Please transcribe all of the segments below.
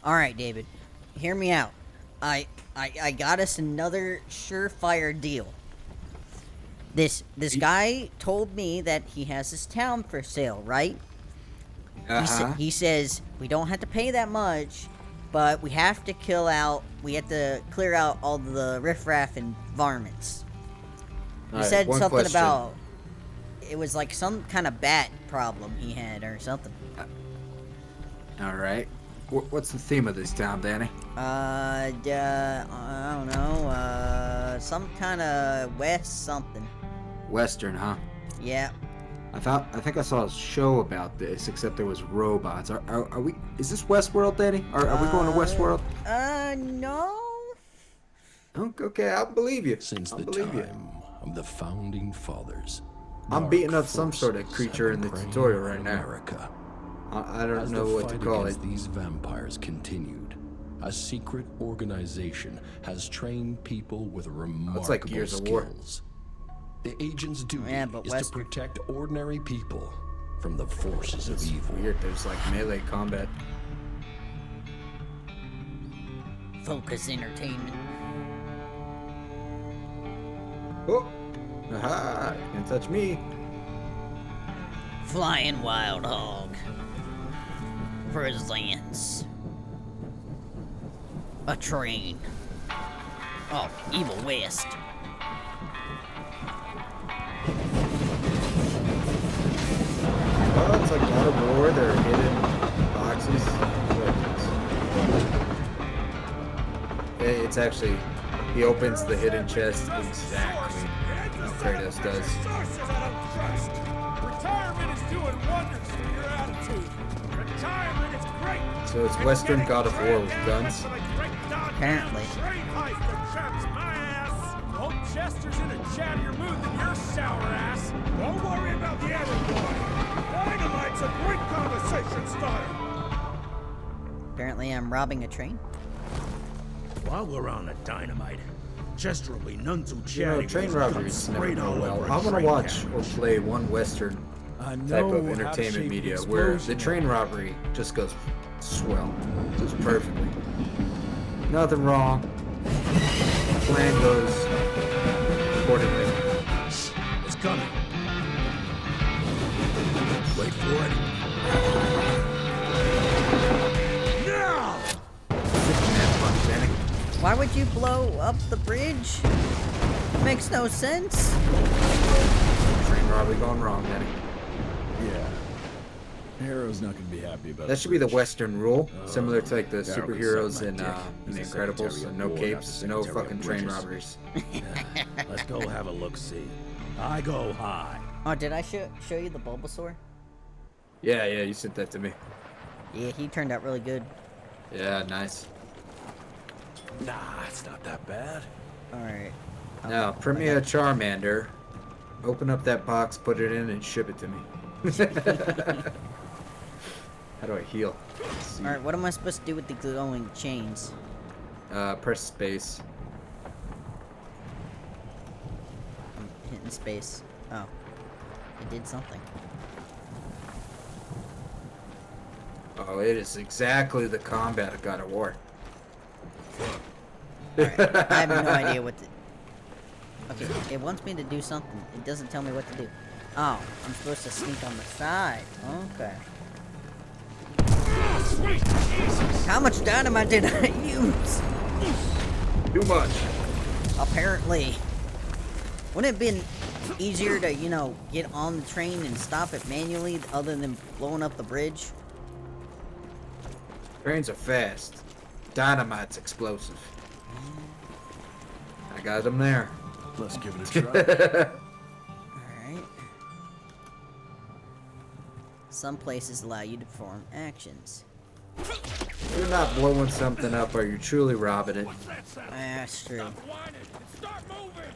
All right, David, hear me out. I got us another surefire deal. This guy told me that he has this town for sale, right? Uh-huh. He says we don't have to pay that much, but we have to clear out all the riffraff and varmints. He Alright, said one something question. about it was like some kind of bat problem he had or something. Alright. What's the theme of this town, Danny? I don't know, some kind of west something. Western, huh? Yeah. I think I saw a show about this, except there was robots. Are we? Is this Westworld, Danny? Are we going to Westworld? No. Okay, I'll believe you. Since I'll the believe you. time of the founding fathers, I'm dark beating up some sort of forces creature have in the been preying tutorial on right now. America. I don't As know the what to fight call it. against these vampires continued, a secret organization has trained people with remarkable like Gears of War. skills. The agent's duty Yeah, but is Western. to protect ordinary people from the forces of evil. Weird. There's like melee combat. Focus Entertainment. Oh, aha! Can't touch me. Flying Wild Hog. Presents. A train. Oh, Evil West. Oh, it's like God of War. There are hidden boxes. It's actually, he opens the hidden chest exactly how Kratos does. Retirement is doing wonders for your attitude. Retirement is great. So it's Western God of War with guns. Apparently. Train heist that chaps my ass. Old Chester's in a chattier mood than your sour ass. Don't worry about the other boy. Dynamite's a great conversation starter. Apparently I'm robbing a train. While we're on the dynamite, Chester will be none too You know, chatty. train robberies never go well. I want to watch or play one Western type of entertainment media where the train robbery just goes swell, just perfectly. Nothing wrong. Plan goes accordingly. It's coming. Wait for it. Now! Why would you blow up the bridge? Makes no sense. Train robbery gone wrong, Danny. Yeah. Harrow's not gonna be happy about That should be the bridge. Western rule, similar to like the Darryl can superheroes suck my in dick. The He's the Incredibles. Secretary So of no War, not capes, the no Secretary of fucking train Bridges. robberies. Let's go have a look-see. I go high. Oh, did I show you the Bulbasaur? Yeah, you sent that to me. Yeah, he turned out really good. Yeah, nice. Nah, it's not that bad. Alright. Now, Premier Charmander, open up that box, put it in, and ship it to me. How do I heal? Let's see. Alright, what am I supposed to do with the glowing chains? Press space. I'm hitting space. Oh. It did something. Oh, it is exactly the combat of God of War. Alright, I have no idea what to... Okay, it wants me to do something. It doesn't tell me what to do. Oh, I'm supposed to sneak on the side. Okay. How much dynamite did I use? Too much. Apparently. Wouldn't it have been easier to, get on the train and stop it manually other than blowing up the bridge? Trains are fast. Dynamite's explosive. I got him there. Let's give it a try. Alright. Some places allow you to perform actions. You're not blowing something up, or you're truly robbing it. That's true. Stop whining and start moving.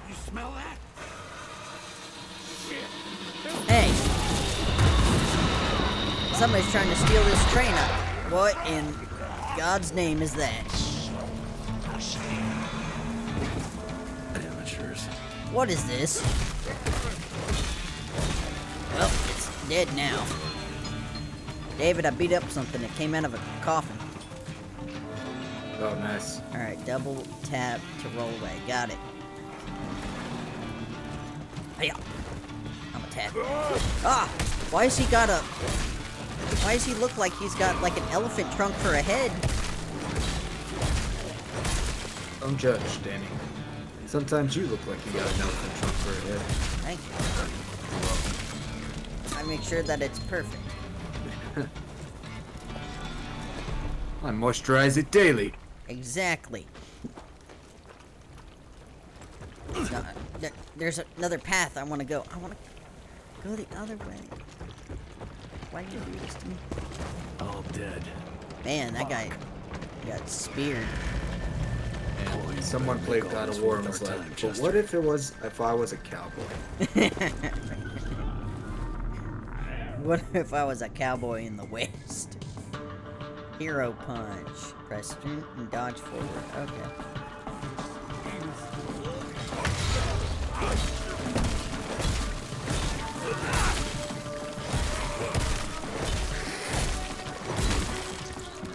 You smell that? Shit. Hey! Somebody's trying to steal this train up. What in God's name is that? Amateurs. What is this? Well, it's dead now. David, I beat up something. It came out of a coffin. Oh, nice. Alright, double tap to roll away. Got it. Hiya. I'm a tap. Ah! Why has he got a... Why does he look like he's got like an elephant trunk for a head? Don't judge, Danny. Sometimes you look like you got an elephant trunk for a head. Thank you. I make sure that it's perfect. I moisturize it daily. Exactly. No, there's another path I want to go. I want to go the other way. Why do you do this to me? All dead. Man, that guy got speared. And someone played God of War and was like, but what if I was a cowboy? What if I was a cowboy in the West? Hero punch. Press sprint and dodge forward. Okay.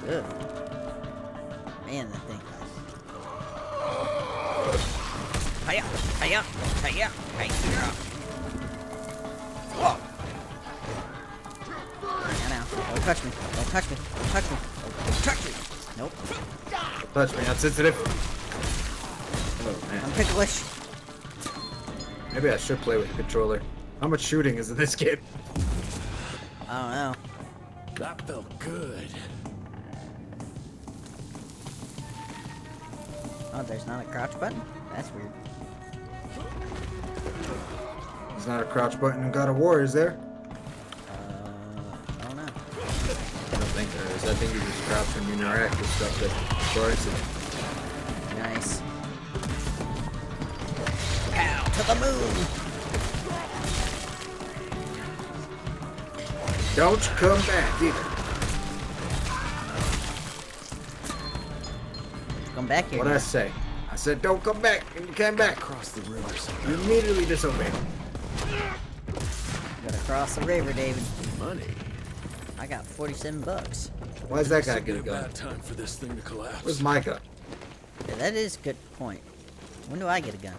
Ugh. Man, that thing. Hiya! Hiya! Hiya! Hiya! Whoa! Now, don't touch me! Don't touch me! Don't touch me! Don't touch me! Nope. Touch me, I'm sensitive. Oh I'm man. ticklish. Maybe I should play with the controller. How much shooting is in this game? I don't know. That felt good. Oh, there's not a crouch button? That's weird. There's not a crouch button in God of War, is there? I don't know. I don't think there is. I think you just crouch and interact with stuff that destroys it. Nice. Pow! To the moon! Don't come back either. Come back here. What'd I say? I said don't come back, and you came back. Across the river You somehow. immediately disobeyed. Gotta cross the river, David. Money. I got 47 bucks. Why is that guy This would be get a gun? bad time for this thing to collapse. Where's my gun? Yeah, that is a good point. When do I get a gun?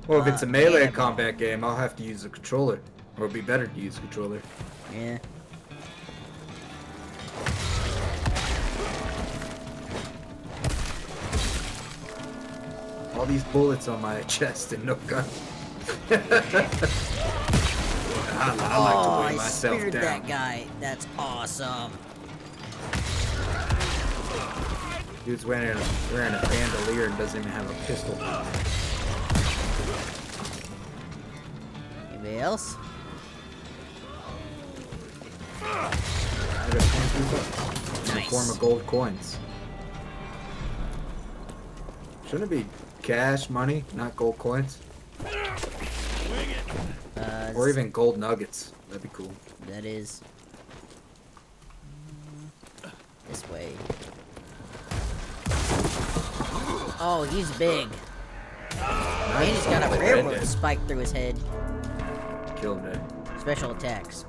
Well, if it's a melee yeah. combat game, I'll have to use a controller. Or it'd be better to use a controller. Yeah. All these bullets on my chest and no gun. I like to Oh, weigh I myself speared down. that guy. That's awesome. Dude's wearing a bandolier and doesn't even have a pistol. Anybody else? I got 23 bucks. In the Nice. form of gold coins. Shouldn't it be cash money, not gold coins? Or even gold nuggets. That'd be cool. That is. This way. Oh, he's big. And he's got a railroad spike through his head. Killed it. Special attacks.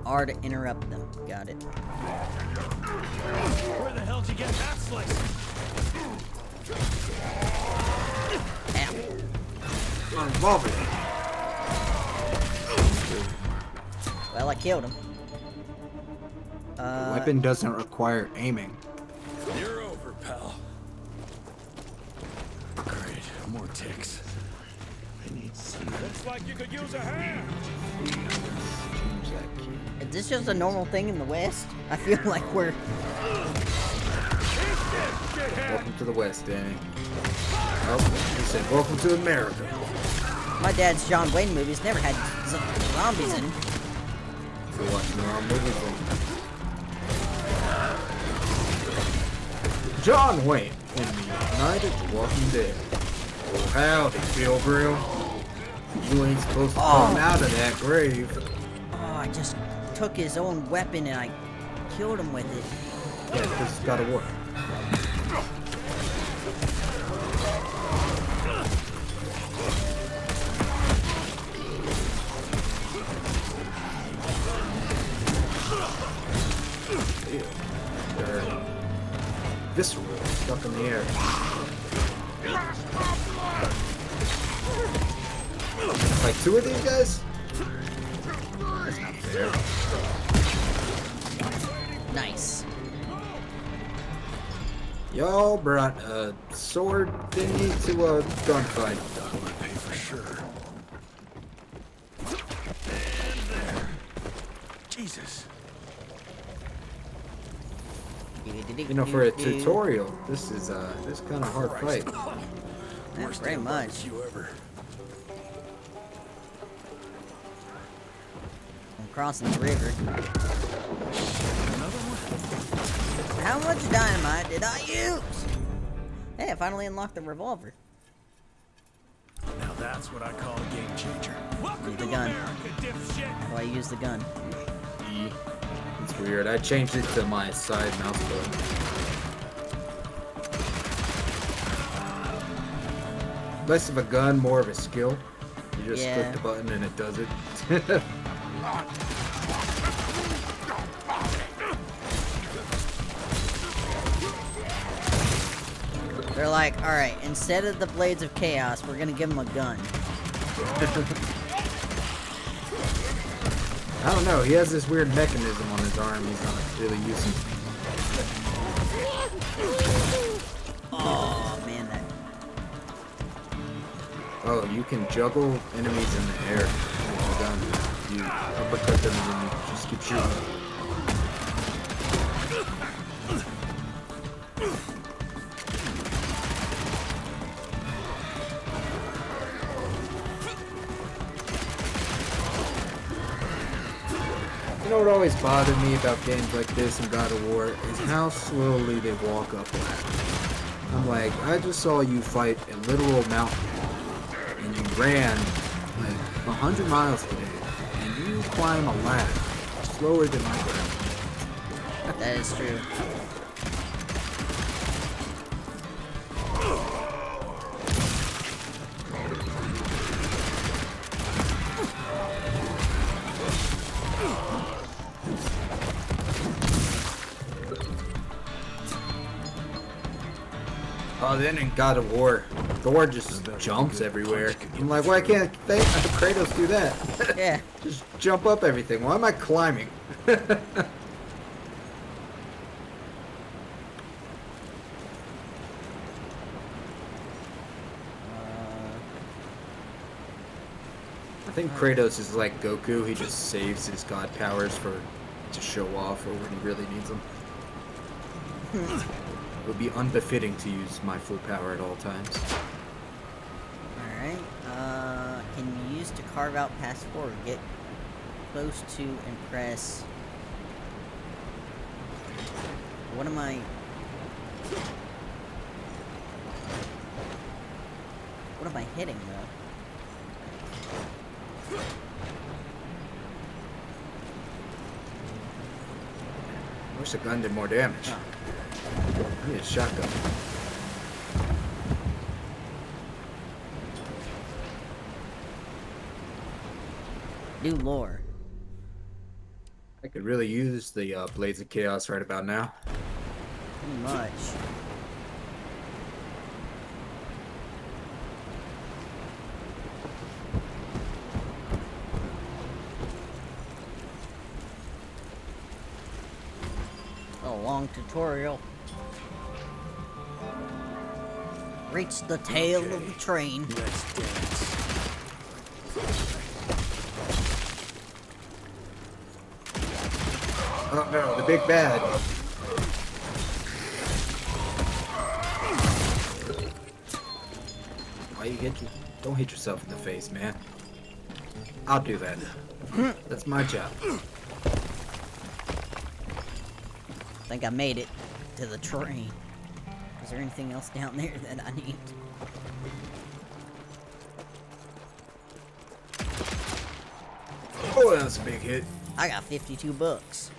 R to interrupt them. Got it. Where the hell did you get that slice? Ow. Revolver. Well, I killed him. The weapon doesn't require aiming. You're over, pal. Great. More ticks. Looks like you could use a hand. Is this just a normal thing in the West? I feel like we're... Welcome to the West, Danny. Oh, he said, welcome to America. My dad's John Wayne movies never had zombies in. You're watching the wrong movie then. John Wayne in the Night of the Walking Dead. Oh, howdy, Pilgrim. You ain't supposed to come out of that grave. Oh, I just took his own weapon and I killed him with it. Yeah, because it's gotta work. stuck in the air. Like 2 of these guys? That's not fair. Nice. Y'all brought a sword thingy to a gunfight. I would pay for sure. Jesus. You know, for a tutorial, this is kind of hard fight. Yeah, very much. You ever. I'm crossing the river. How much dynamite did I use? Hey, I finally unlocked the revolver. Now that's what I call a game changer. Use the gun. Oh, I use the gun. E. It's weird. I changed it to my side mouse button. Less of a gun, more of a skill. You just click the button and it does it. They're like, alright, instead of the Blades of Chaos, we're gonna give him a gun. I don't know, he has this weird mechanism on his arm he's not really using. Oh, man, that... Oh, you can juggle enemies in the air with the gun. You uppercut them and then you just keep shooting. You know what always bothered me about games like this and God of War is how slowly they walk up ladder. I'm like, I just saw you fight a literal mountain, and you ran like 100 miles today, and you climb a ladder slower than I can. That is true. Oh, then in God of War, Thor just jumps everywhere. I'm like, why can't Kratos do that? Yeah. Just jump up everything. Why am I climbing? I think Kratos is like Goku. He just saves his god powers to show off or when he really needs them. It would be unbefitting to use my full power at all times. Alright, can you use to carve out past 4? Get close to and press... What am I... What am I hitting, though? I wish the gun did more damage. Oh. I need a shotgun. New lore. I could really use the Blades of Chaos right about now. Pretty much. A long tutorial. Reach the tail of the train. Let's dance. Oh no, the big bad. Why you don't hit yourself in the face, man. I'll do that. That's my job. I think I made it to the train. Is there anything else down there that I need? Oh, that was a big hit. I got 52 bucks.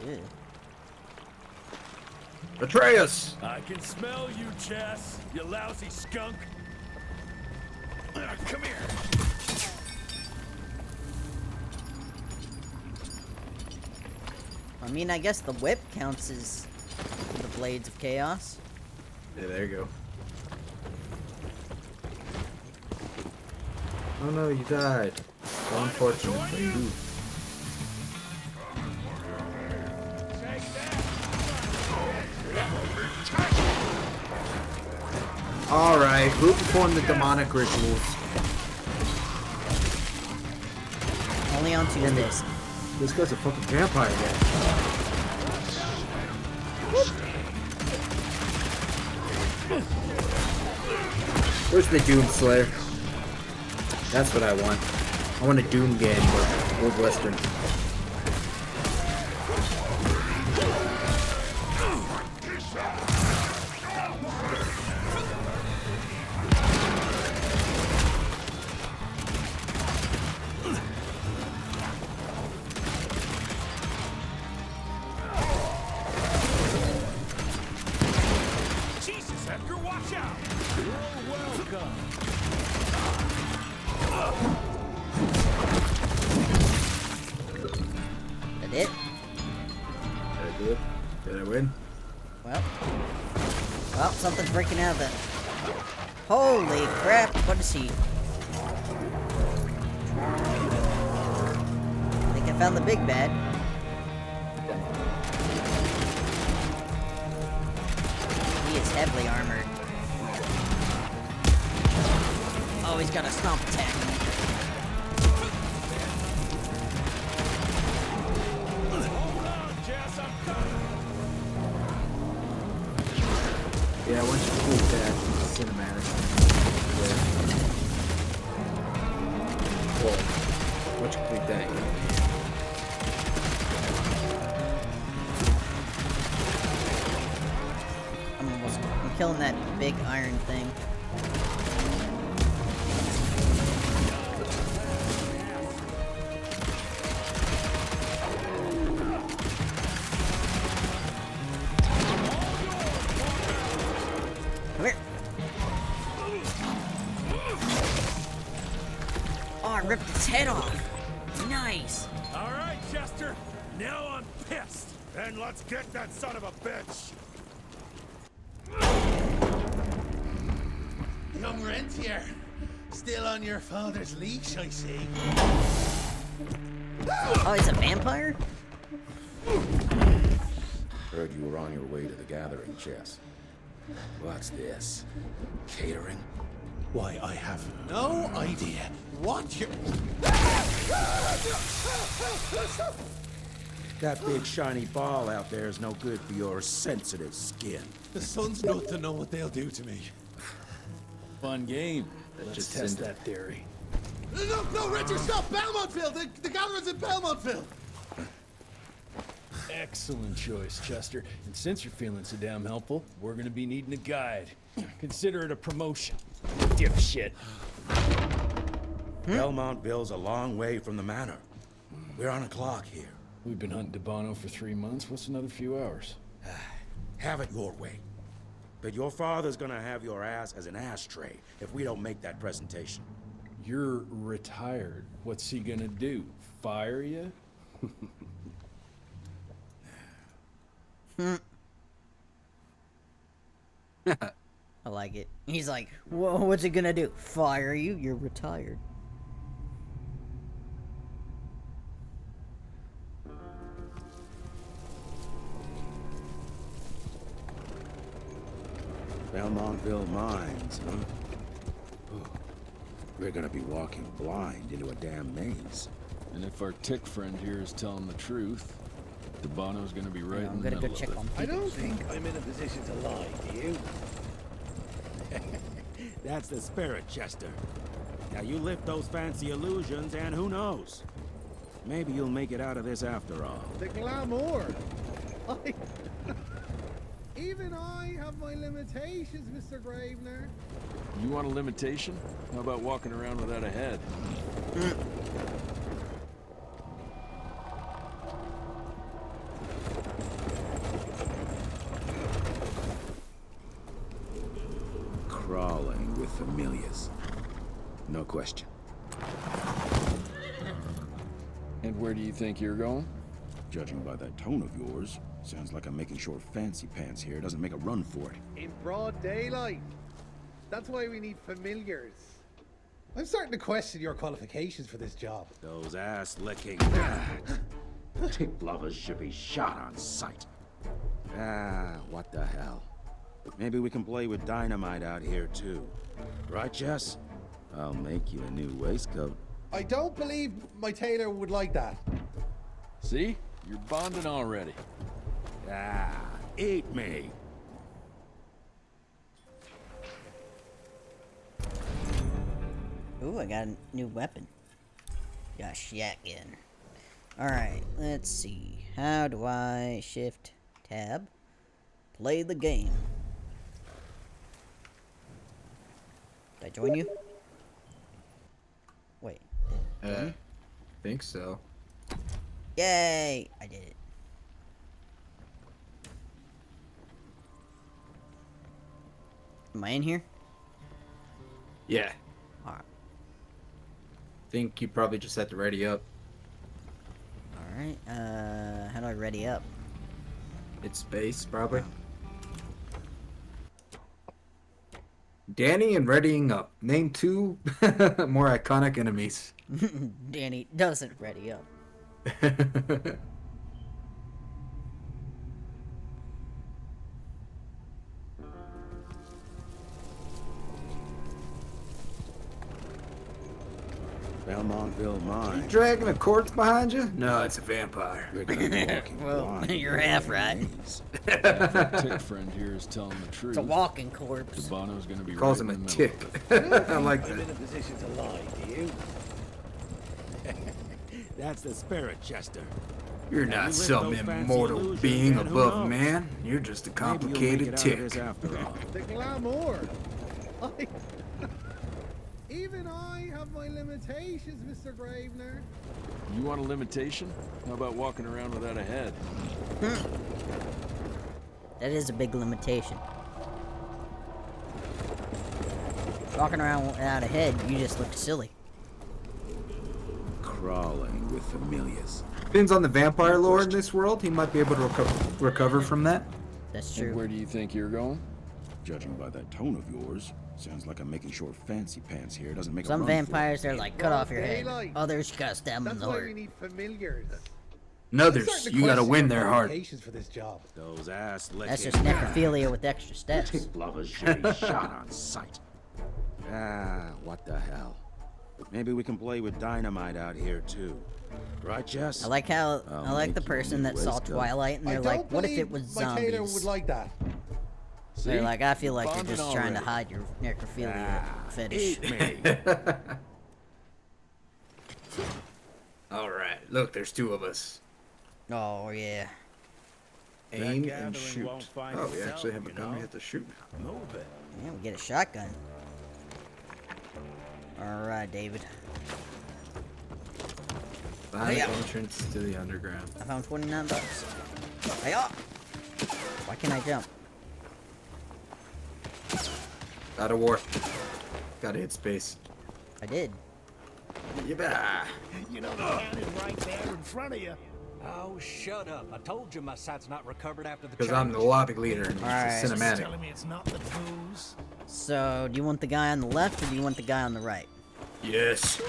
Ew. Atreus! I can smell you, Chess, you lousy skunk. Come here. I mean, I guess the whip counts as the Blades of Chaos. Yeah, there you go. Oh no, you died. So unfortunate for you. Alright, who performed the demonic rituals? Only on Tuesdays. This guy's a fucking vampire guy. Where's the Doom Slayer? That's what I want. I want a Doom game, but Old Western. Jesus, Edgar, watch out! You're welcome. That it? Did I do it? Did I win? Well, something's breaking out of the... Holy crap, what is he? I think I found the big bad. He is heavily armored. Oh, he's got a stomp attack. Jess, I'm coming. Yeah, once you tweet that, cinematic. Yeah. Whoa. Once you tweet that, I'm killing that big iron thing. Come here. Oh, I ripped its head off. Nice. All right, Chester. Now I'm pissed. Then let's get that son of a bitch. Young Rentier, still on your father's leash, I see. Oh, he's a vampire? Heard you were on your way to the gathering, Jess. What's this? Catering? Why, I have no idea what you... That big shiny ball out there is no good for your sensitive skin. The sun's not to know what they'll do to me. Fun game. Let's just test ended. that theory. No, Richard, stop! Belmontville! The gathering's in Belmontville! Excellent choice, Chester. And since you're feeling so damn helpful, we're gonna be needing a guide. Consider it a promotion. Dipshit. Belmontville's a long way from the manor. We're on a clock here. We've been hunting Debano for 3 months. What's another few hours? Have it your way. But your father's gonna have your ass as an ashtray if we don't make that presentation. You're retired. What's he gonna do? Fire you? I like it. He's like, whoa, what's it gonna do? Fire you? You're retired. Belmontville Mines, huh? Ooh. We're gonna be walking blind into a damn maze. And if our tick friend here is telling the truth, Debano's gonna be right Yeah, in I'm the gonna go middle check of on it. I don't think I'm in a position to lie, do you? That's the spirit, Chester. Now you lift those fancy illusions and who knows? Maybe you'll make it out of this after all. The glamour. Even I have my limitations, Mr. Gravener. You want a limitation? How about walking around without a head? Crawling with familiars. No question. And where do you think you're going? Judging by that tone of yours, sounds like I'm making sure Fancy Pants here doesn't make a run for it. In broad daylight. That's why we need familiars. I'm starting to question your qualifications for this job. Those ass-licking tick lovers should be shot on sight. What the hell? Maybe we can play with dynamite out here too. Right, Jess? I'll make you a new waistcoat. I don't believe my tailor would like that. See? You're bonding already. Eat me. Ooh, I got a new weapon. Got a shotgun. Alright, let's see. How do I shift tab? Play the game. Did I join you? Wait. Think so. Yay! I did it. Am I in here? Yeah. Alright. Think you probably just have to ready up. Alright, how do I ready up? It's space, probably. Danny and readying up. Name 2 more iconic enemies. Danny doesn't ready up. Belmontville Mine. You dragging a corpse behind you? No, it's a vampire. Well, you're half right. Tick friend here is telling the truth. It's a walking corpse. Bono's gonna be Calls right him in a the middle tick. of it. I like I'm in a that. position to lie, do you? That's the spirit, Chester. You're Now, not you live some those fancy immortal illusions, being and who above knows? man. You're just a Maybe you'll make complicated it out of tick. this after all. The glamour. Even I have my limitations, Mr. Gravener. You want a limitation? How about walking around without a head? That is a big limitation. Walking around without a head, you just look silly. Crawling with familiars. Depends on the vampire lore in this world. He might be able to recover from that. That's And true. where do you think you're going? Judging by that tone of yours, sounds like I'm making sure Fancy Pants here doesn't make a Some run for it. vampires, they're like, cut off your head. Daylight. Others, you gotta stab them in That's the why we heart. need familiars. And I'm others, starting to you gotta question win your their heart. qualifications for this job. Those ass-licking That's just necrophilia with extra steps. tick lovers should be shot on sight. What the hell? Maybe we can play with dynamite out here too. Right, Jess? I like how I like the make you a person new that saw waistcoat. Twilight and I they're don't like, what if believe it was my tailor zombies? would like that. They're See? like, I feel like you're Bonding just trying to already. hide your necrophilia fetish. Eat me. Alright, look, there's 2 of us. Oh yeah. Aim gathering and shoot. won't find Oh, we itself, actually have a you gun we know? have to shoot. Move it. Yeah, we get a shotgun. Alright, David. Find Yeah. entrance to the underground. I found 29 bucks. Hey, up! Why can't I jump? Out of war. Gotta hit space. I did. Yeah. You know the cannon's right there in front of you. Oh, shut up. I told you my sight's not recovered after the Because I'm the lobby leader and it's Alright. a cinematic. Telling me it's not the booze. So, do you want the guy on the left or do you want the guy on the right? Yes.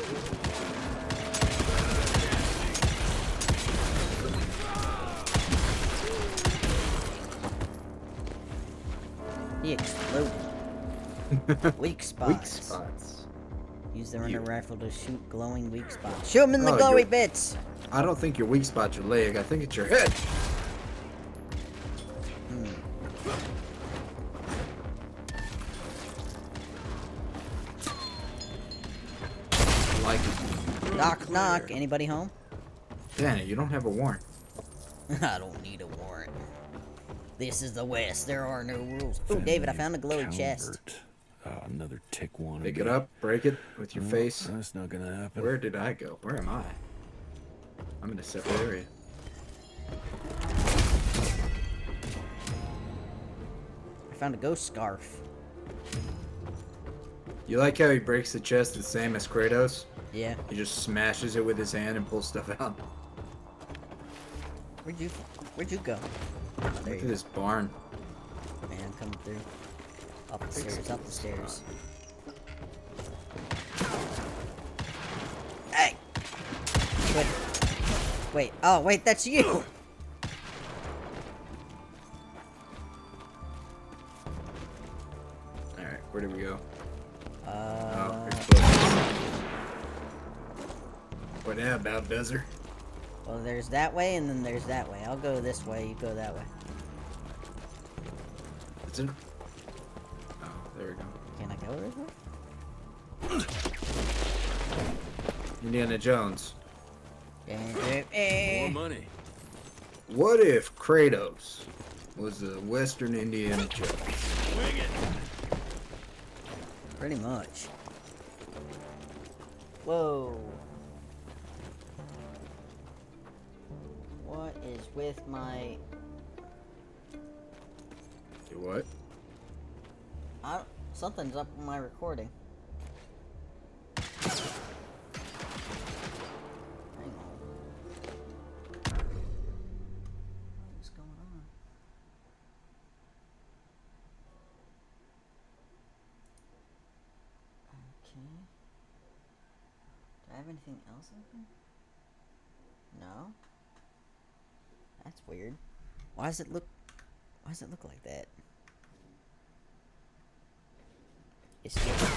He exploded. Weak spots. Weak spots. Use the runner rifle to shoot glowing weak spots. Shoot him in the Oh, glowy you're- bits! I don't think your weak spot's your leg. I think it's your head. I like it. Knock, knock. Anybody home? Danny, you don't have a warrant. I don't need a warrant. This is the West. There are no rules. Oh, David, I found a glowy chest. Another tick wannabe. Pick it up, break it with your face. That's not gonna happen. Where did I go? Where am I? I'm in a separate area. I found a ghost scarf. You like how he breaks the chest the same as Kratos? Yeah. He just smashes it with his hand and pulls stuff out. Where'd you go? There Look you at go. this barn. Man, coming through. Up the stairs, up the stairs. Hey! Wait. Oh, wait, that's you! Alright, where do we go? Uh... What now about, Desert? Well, there's that way, and then there's that way. I'll go this way, you go that way. Is it? Oh, there we go. Can I go this way? Indiana Jones. More money. What if Kratos was a Western Indiana Jones? Swing it. Pretty much. Whoa. What is with my... Do what? Something's up with my recording. Hang on. What's going on? Okay. Do I have anything else open? No? That's weird. Why does it look like that? It's different.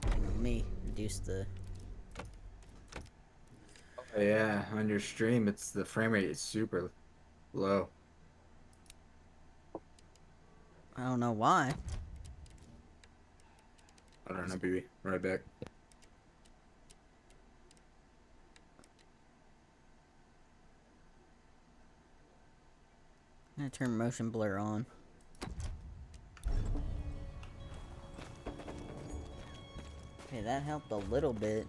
Let me reduce the... Oh, yeah, on your stream, it's the frame rate is super low. I don't know why. I don't know, baby. Right back. I'm gonna turn motion blur on. Okay, that helped a little bit.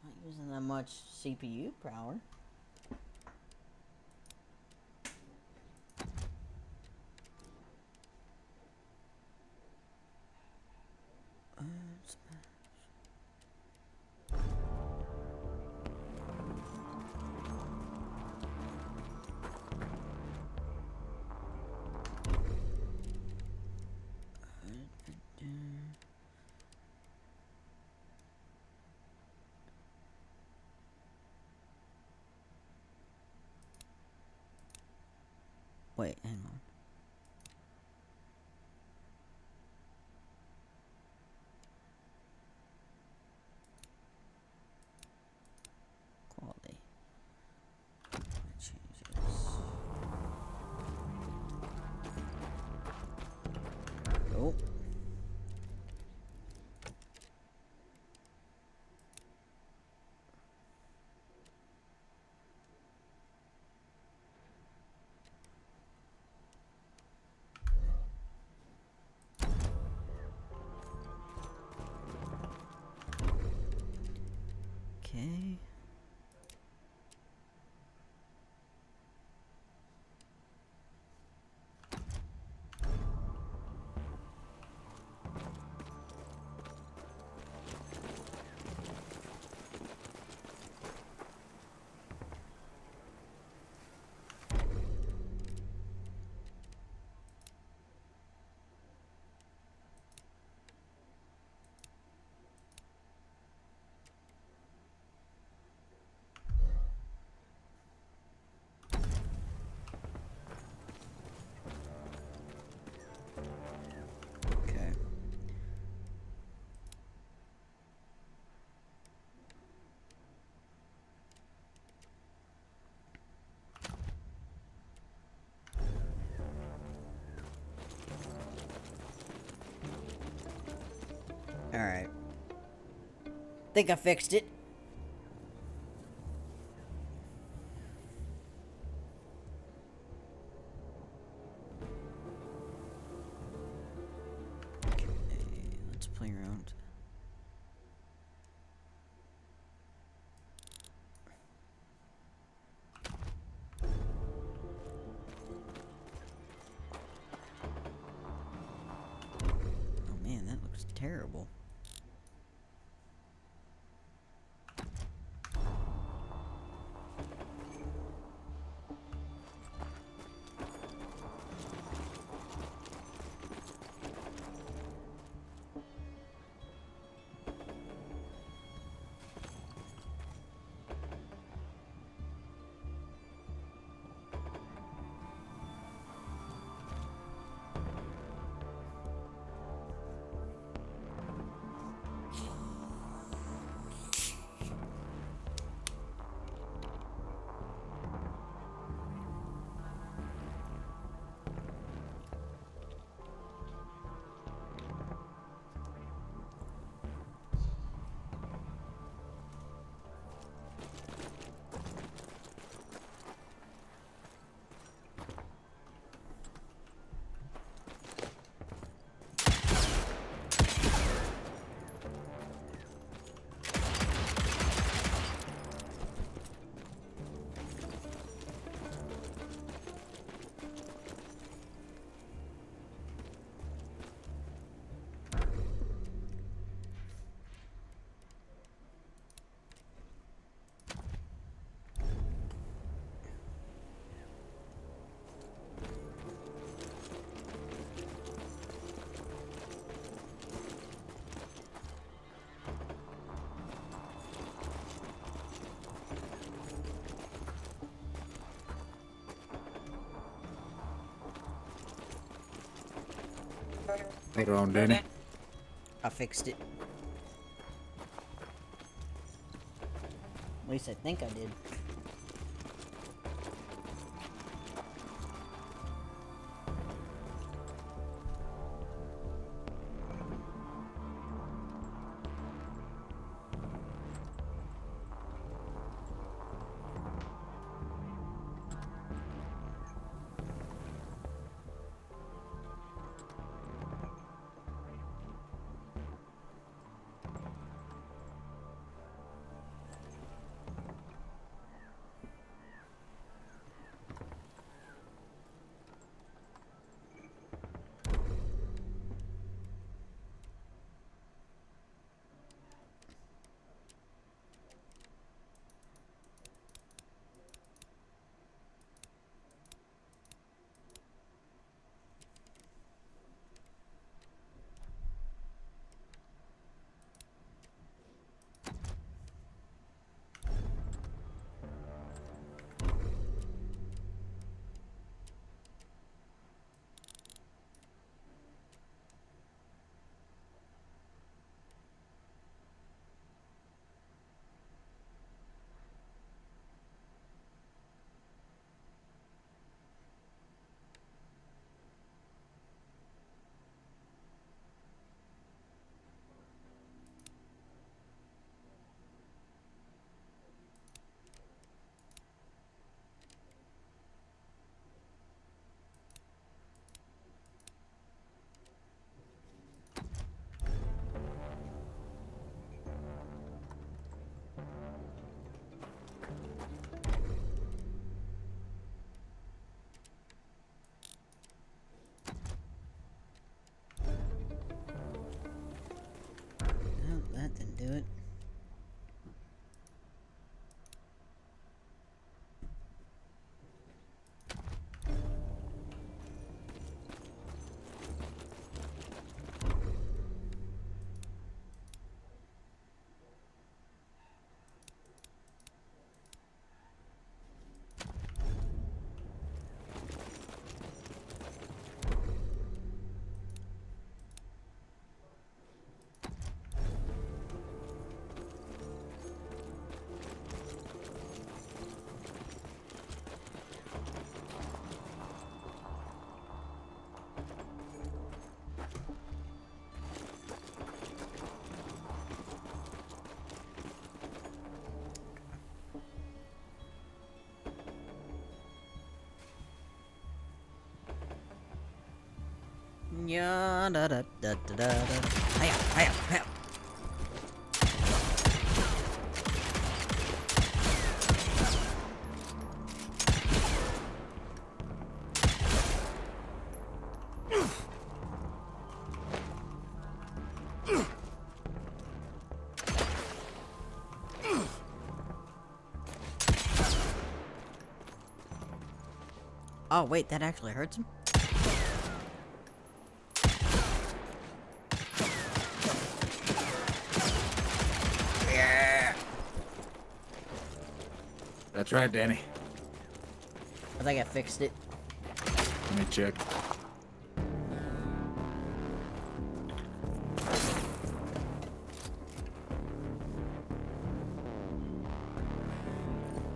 Not using that much CPU power. Wait, hang on. Quality. Changes. Oh. Okay. Okay. All right. Think I fixed it. terrible. Later on, Danny. I fixed it. At least I think I did. That didn't do it. Yeah, da da da da da. Hiya, hiya, hiya. Oh, wait, that actually hurts him? Yeah. That's right, Danny. I think I fixed it. Let me check.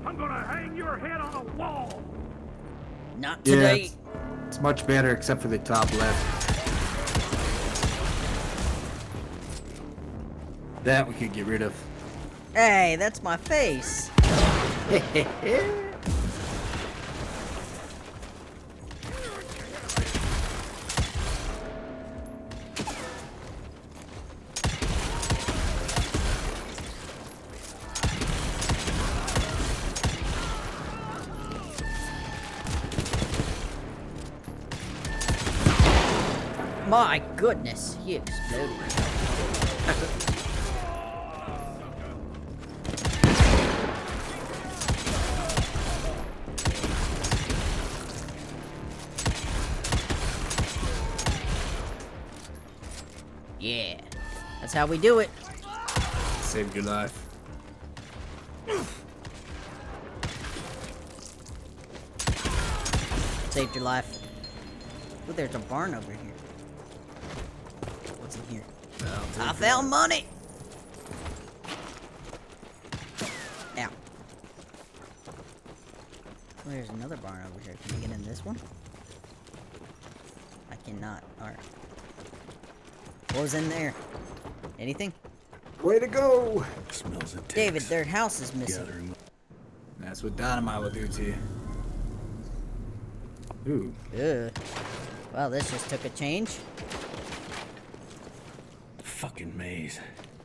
I'm gonna hang your head on a wall. Not Yeah, today. it's much better except for the top left. That we could get rid of. Hey, that's my face. My goodness, he exploded. Yeah, that's how we do it. Saved your life. Saved your life. Oh, there's a barn over here. What's in here? I found money! Ow. Oh, there's another barn over here. Can I get in this one? I cannot. Alright. What was in there? Anything? Way to go! Smells of David, their house is missing. That's what dynamite will do to you. Ooh. Ugh. Well, this just took a change. Fucking maze.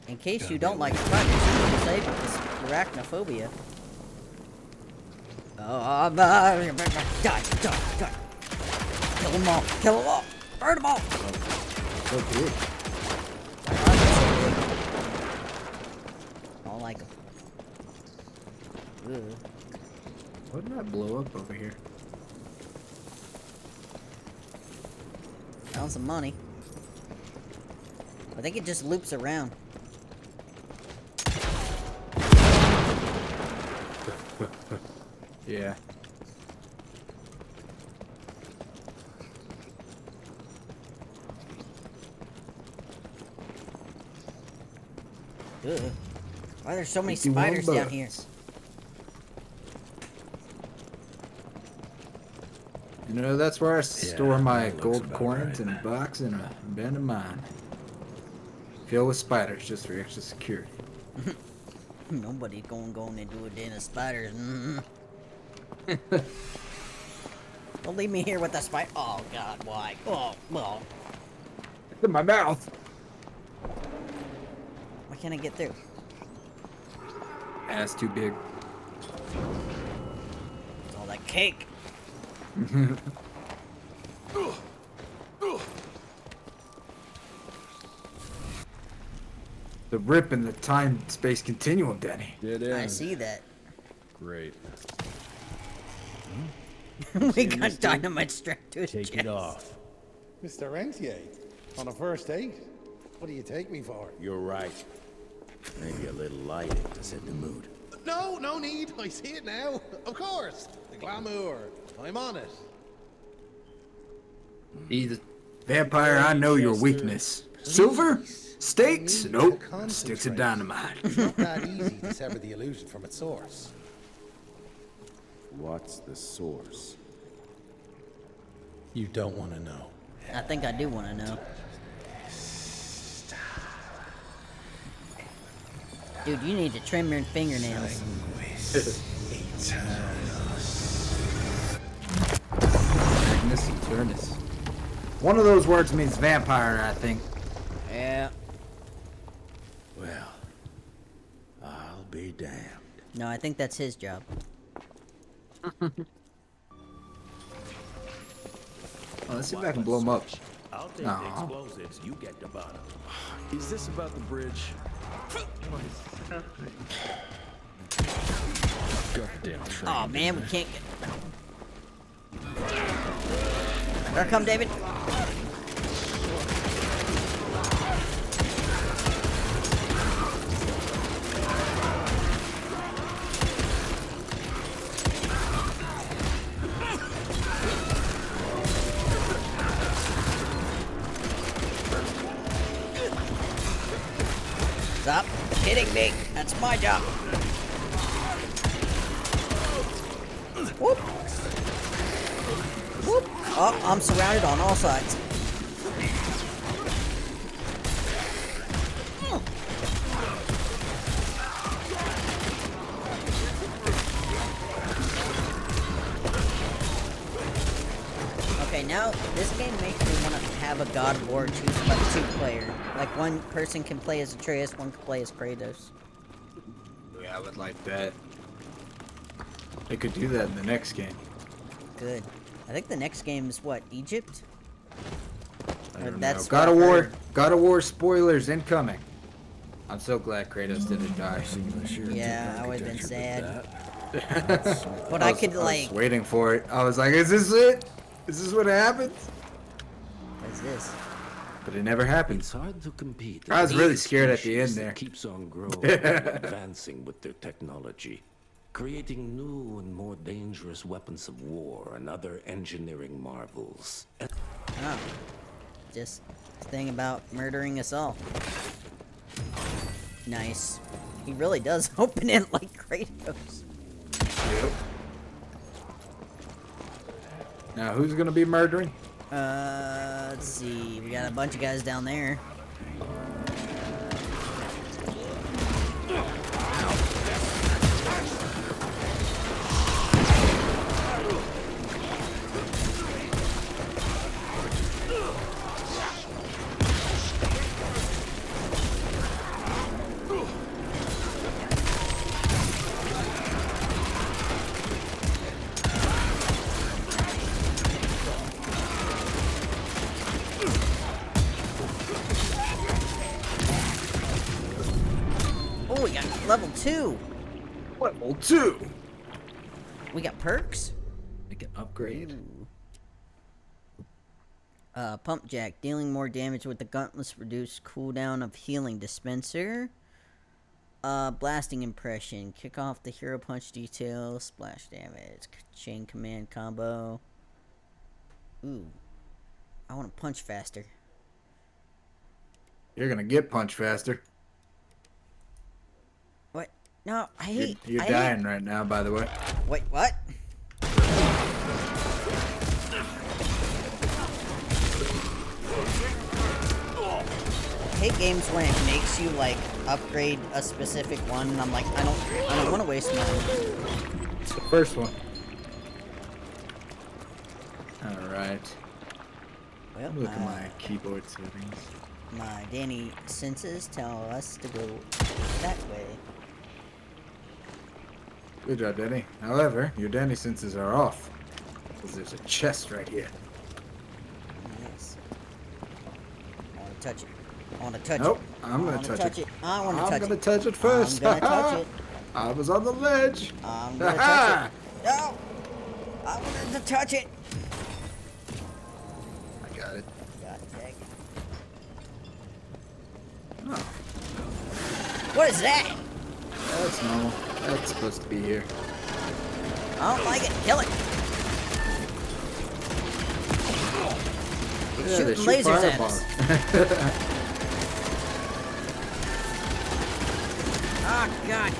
In case you don't like spiders, you can save this arachnophobia. Oh, die, die, die. Kill them all, kill them all, burn them all. So good. I don't like them. Ugh. What did that blow up over here? Found some money. I think it just loops around. Yeah. Ugh. Why are there so many 51 spiders down bucks. here? You know, that's where I store my that looks gold about coins right. in a box in a abandoned mine. Filled with spiders just for extra security. Nobody's gonna go in and do a den of spiders. Don't leave me here with the spider. Oh God, why? Oh, well. It's in my mouth. Why can't I get through? That's too big. It's all that cake. The rip in the time-space continuum, Danny. Dead I end. see that. Great. We got dynamite strapped to his Take chest. it off. Mr. Rentier, on a first date? What do you take me for? You're right. Maybe a little lighting to set the mood. No, no need. I see it now. Of course. The glamour. I'm on it. He's a vampire, I know your weakness. Silver? Steaks? Nope. Sticks of dynamite. It's not that easy to sever the illusion from its source. What's the source? You don't want to know. I think I do want to know. Dude, you need to trim your fingernails. Magnus Eternus. One of those words means vampire, I think. Yeah. Well, I'll be damned. No, I think that's his job. Oh, let's see if I can blow him up. I'll take Aw. the explosives, you get the bottom. Is this about the bridge? Goddamn train. Oh man, we can't get. Here I come, David. Stop hitting me. That's my job. Whoop. Whoop. Oh, I'm surrounded on all sides. Okay, now this game makes me want to have a God of War two-player. Like one person can play as Atreus, one can play as Kratos. Yeah, I would like that. They could do that in the next game. Good. I think the next game is what, Egypt? I don't That's know. God of what I War. heard. God of War spoilers incoming. I'm so glad Kratos didn't die. Yeah, I would have been sad. But But I could like. was waiting for it. I was like, is this it? Is this what happens? What is this? But it never happened. It's hard to compete. I was against really scared at the species end that there. Keeps on growing, and advancing with their technology, creating new and more dangerous weapons of war and other engineering marvels. Oh, just a thing about murdering us all. Nice. He really does open it like Kratos. Yep. Now who's gonna be murdering? Let's see. We got a bunch of guys down there. Oh, we got level 2. Level 2. We got perks. We can upgrade. Pump jack, dealing more damage with the gauntlets, reduced cooldown of healing dispenser. Blasting impression, kick off the hero punch detail, splash damage, chain command combo. Ooh, I want to punch faster. You're gonna get punched faster. What? No, I hate. You're I dying hate... right now, by the way. Wait, what? I hate games when it makes you like upgrade a specific one, and I'm like, I don't want to waste mine. It's the first one. All right. Well, Look at my keyboard settings. My Danny senses tell us to go that way. Good job, Danny. However, your Danny senses are off. Because there's a chest right here. Yes. I want to touch it. I want to touch Nope, it. I'm gonna touch it. I want to touch it. I'm gonna touch it first. I'm gonna touch it. I was on the ledge. I'm gonna touch it. No! I wanted to touch it. I got it. God dang it. Oh, What is that? that's normal. That's supposed to be here. I don't like it. Kill it. It's Yeah, they shooting shoot lasers at us. fireballs. Oh, God.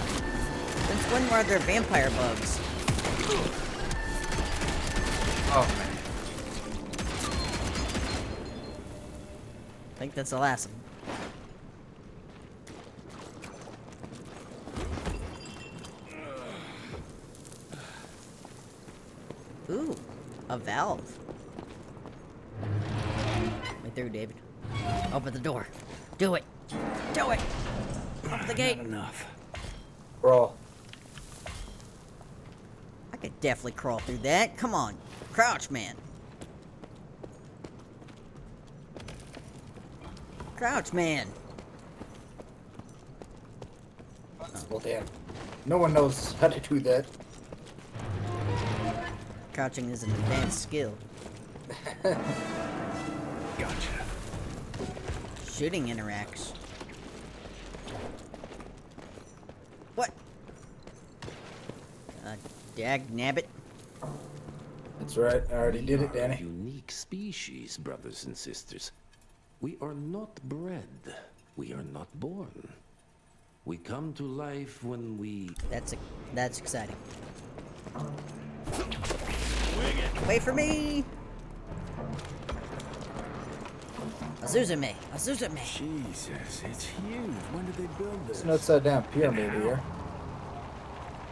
Since when were there vampire bugs? Oh, man. I think that's the last one. Ooh, a valve. Right there, David. Open the door. Do it. Do it. Open the gate. Not enough. Crawl. I could definitely crawl through that. Come on. Crouch, man. Crouch, man. Well, damn. No one knows how to do that. Crouching is an advanced skill. Gotcha. Shooting interacts. What? Dag nabbit. That's right. I already did it, We are a Danny. unique species, brothers and sisters. We are not bred. We are not born. We come to life when we... That's exciting. Wait for me! Azuzume! Azuzume! Jesus, it's huge. When did they build this? It's an upside down pyramid here.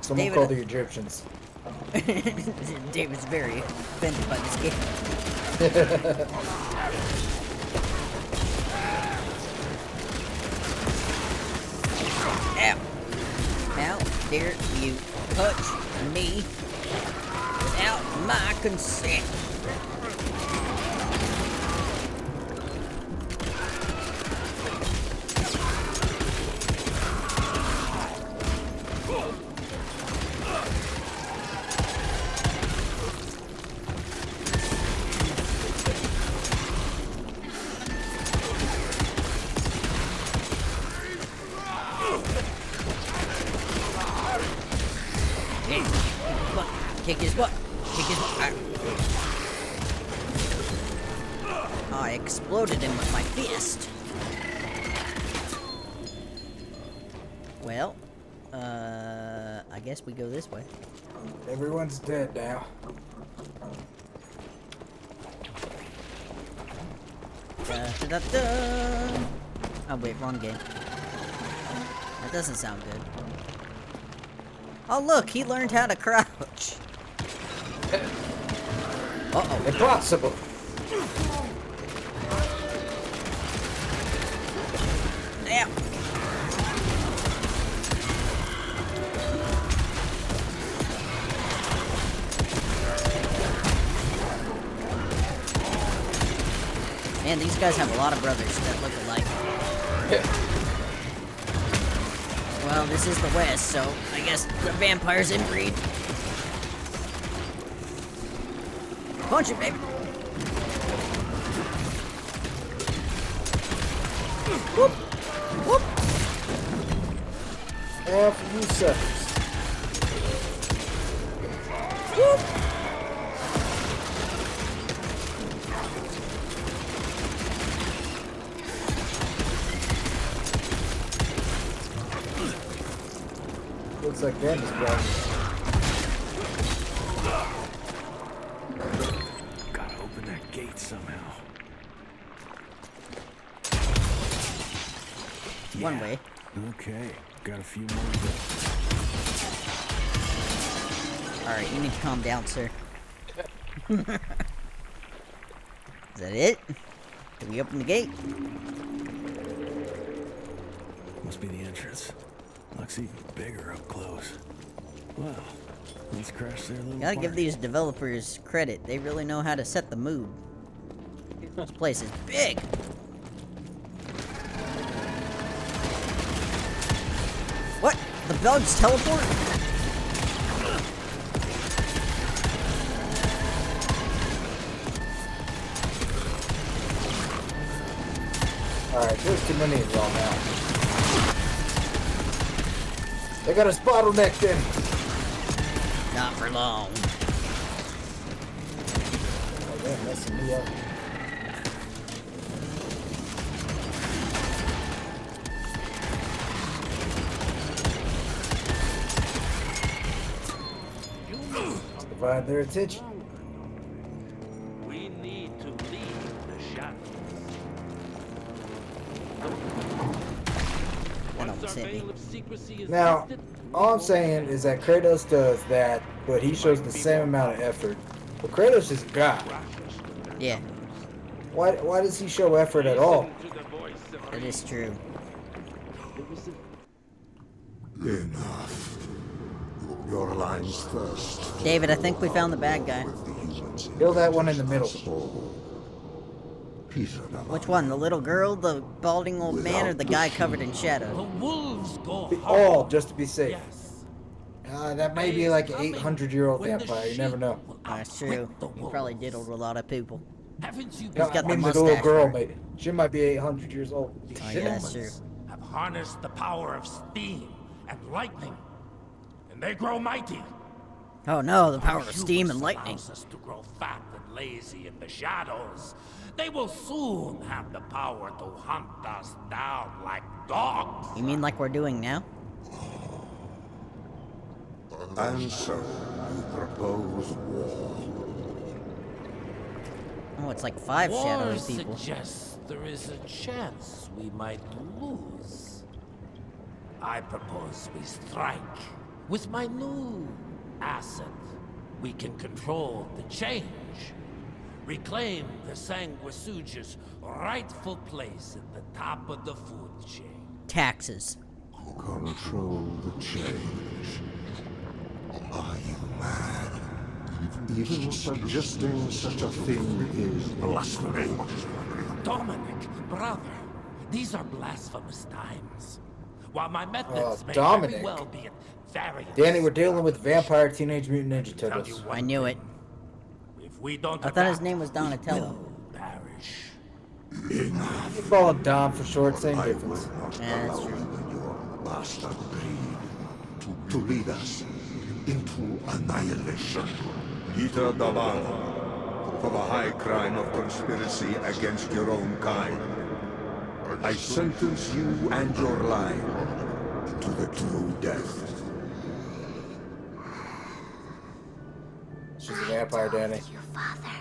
Someone David- called the Egyptians. David's very offended by this game. Ow! How dare you touch me without my consent? Kick his butt. Kick his butt. I exploded him with my fist. Well, I guess we go this way. Everyone's dead now. Da-da-da-da. Oh wait, wrong game. That doesn't sound good. Oh look, he learned how to crouch. Uh-oh. Impossible. Ow. Man, these guys have a lot of brothers that look alike. Well, this is the West, so I guess the vampires inbreed. Punch it, baby. Whoop. Whoop. F you suckers. Whoop. Looks like Danny's blind. Gotta open that gate somehow. One way. Okay, got a few more to go. Alright, you need to calm down, sir. Is that it? Did we open the gate? Must be the entrance. Looks even bigger up close. Wow, let's crash their little Gotta give party. these developers credit. They really know how to set the mood. This place is big. What? The bugs teleport? Alright, there's too many of y'all now. They got us bottlenecked in. Not for long. Oh, they're messing me up. Divide their attention. We need to leave the shadows. That Once our almost hit me. veil of secrecy is Now, lifted, all I'm saying is that Kratos does that, but he shows the same amount of effort. But Kratos is God. Yeah, Why does he show effort at all? listen to the voice of that is true. It was Enough. Your alliance first. David, I think we found the bad guy. With the humans Kill that one in the middle. Peter now. Which one? The little girl, the balding old man, or the guy covered in shadow? The wolves go Be hard. all just to be safe. Yes. That might be like an 800-year-old vampire. You never know. That's true. He probably diddled a lot of people. Haven't you No, I mean the little girl, but she might be 800 years old. Oh, yeah, that's true. have harnessed the power of steam and lightning, and they grow mighty. Oh no, the power of steam and lightning. Allows us to grow fat and lazy in the shadows. They will soon have the power to hunt us down like dogs. You mean like we're doing now? And so, you propose war. Oh, it's like 5 shadowy War people. suggests there is a chance we might lose. I propose we strike. With my new asset, we can control the change. Reclaim the Sanguisuja's rightful place at the top of the food chain. Taxes. Control the change. Are you mad? Even suggesting such a thing is blasphemy. Dominic, brother, these are blasphemous times. While my methods may Dominic. very well be at variance. Danny, we're dealing with vampire Teenage Mutant Ninja Turtles. I knew it. If we don't I thought his name was Donatello. perish. You call him Dom for short, same difference. Yeah, that's true. Your bastard breed to lead us into annihilation. Peter Davala, for the high crime of conspiracy against your own kind, I sentence you and your line to the true death. She's a vampire, Danny. Your father.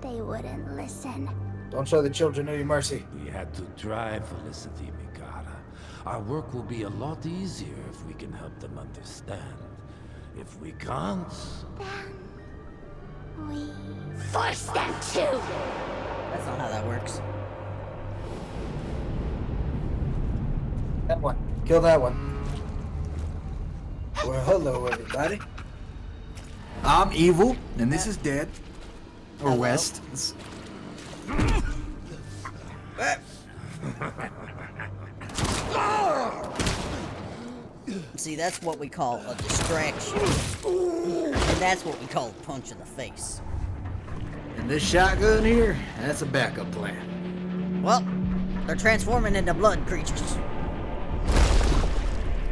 They wouldn't listen. Don't show the children any mercy. We had to try, Felicity Mikata. Our work will be a lot easier if we can help them understand. If we can't... Then we force them to. That's not how that works. That one. Kill that one. Well, hello, everybody. I'm Evil, and this is Dead. Or West. See, that's what we call a distraction. And that's what we call a punch in the face. And this shotgun here, that's a backup plan. Well, they're transforming into blood creatures.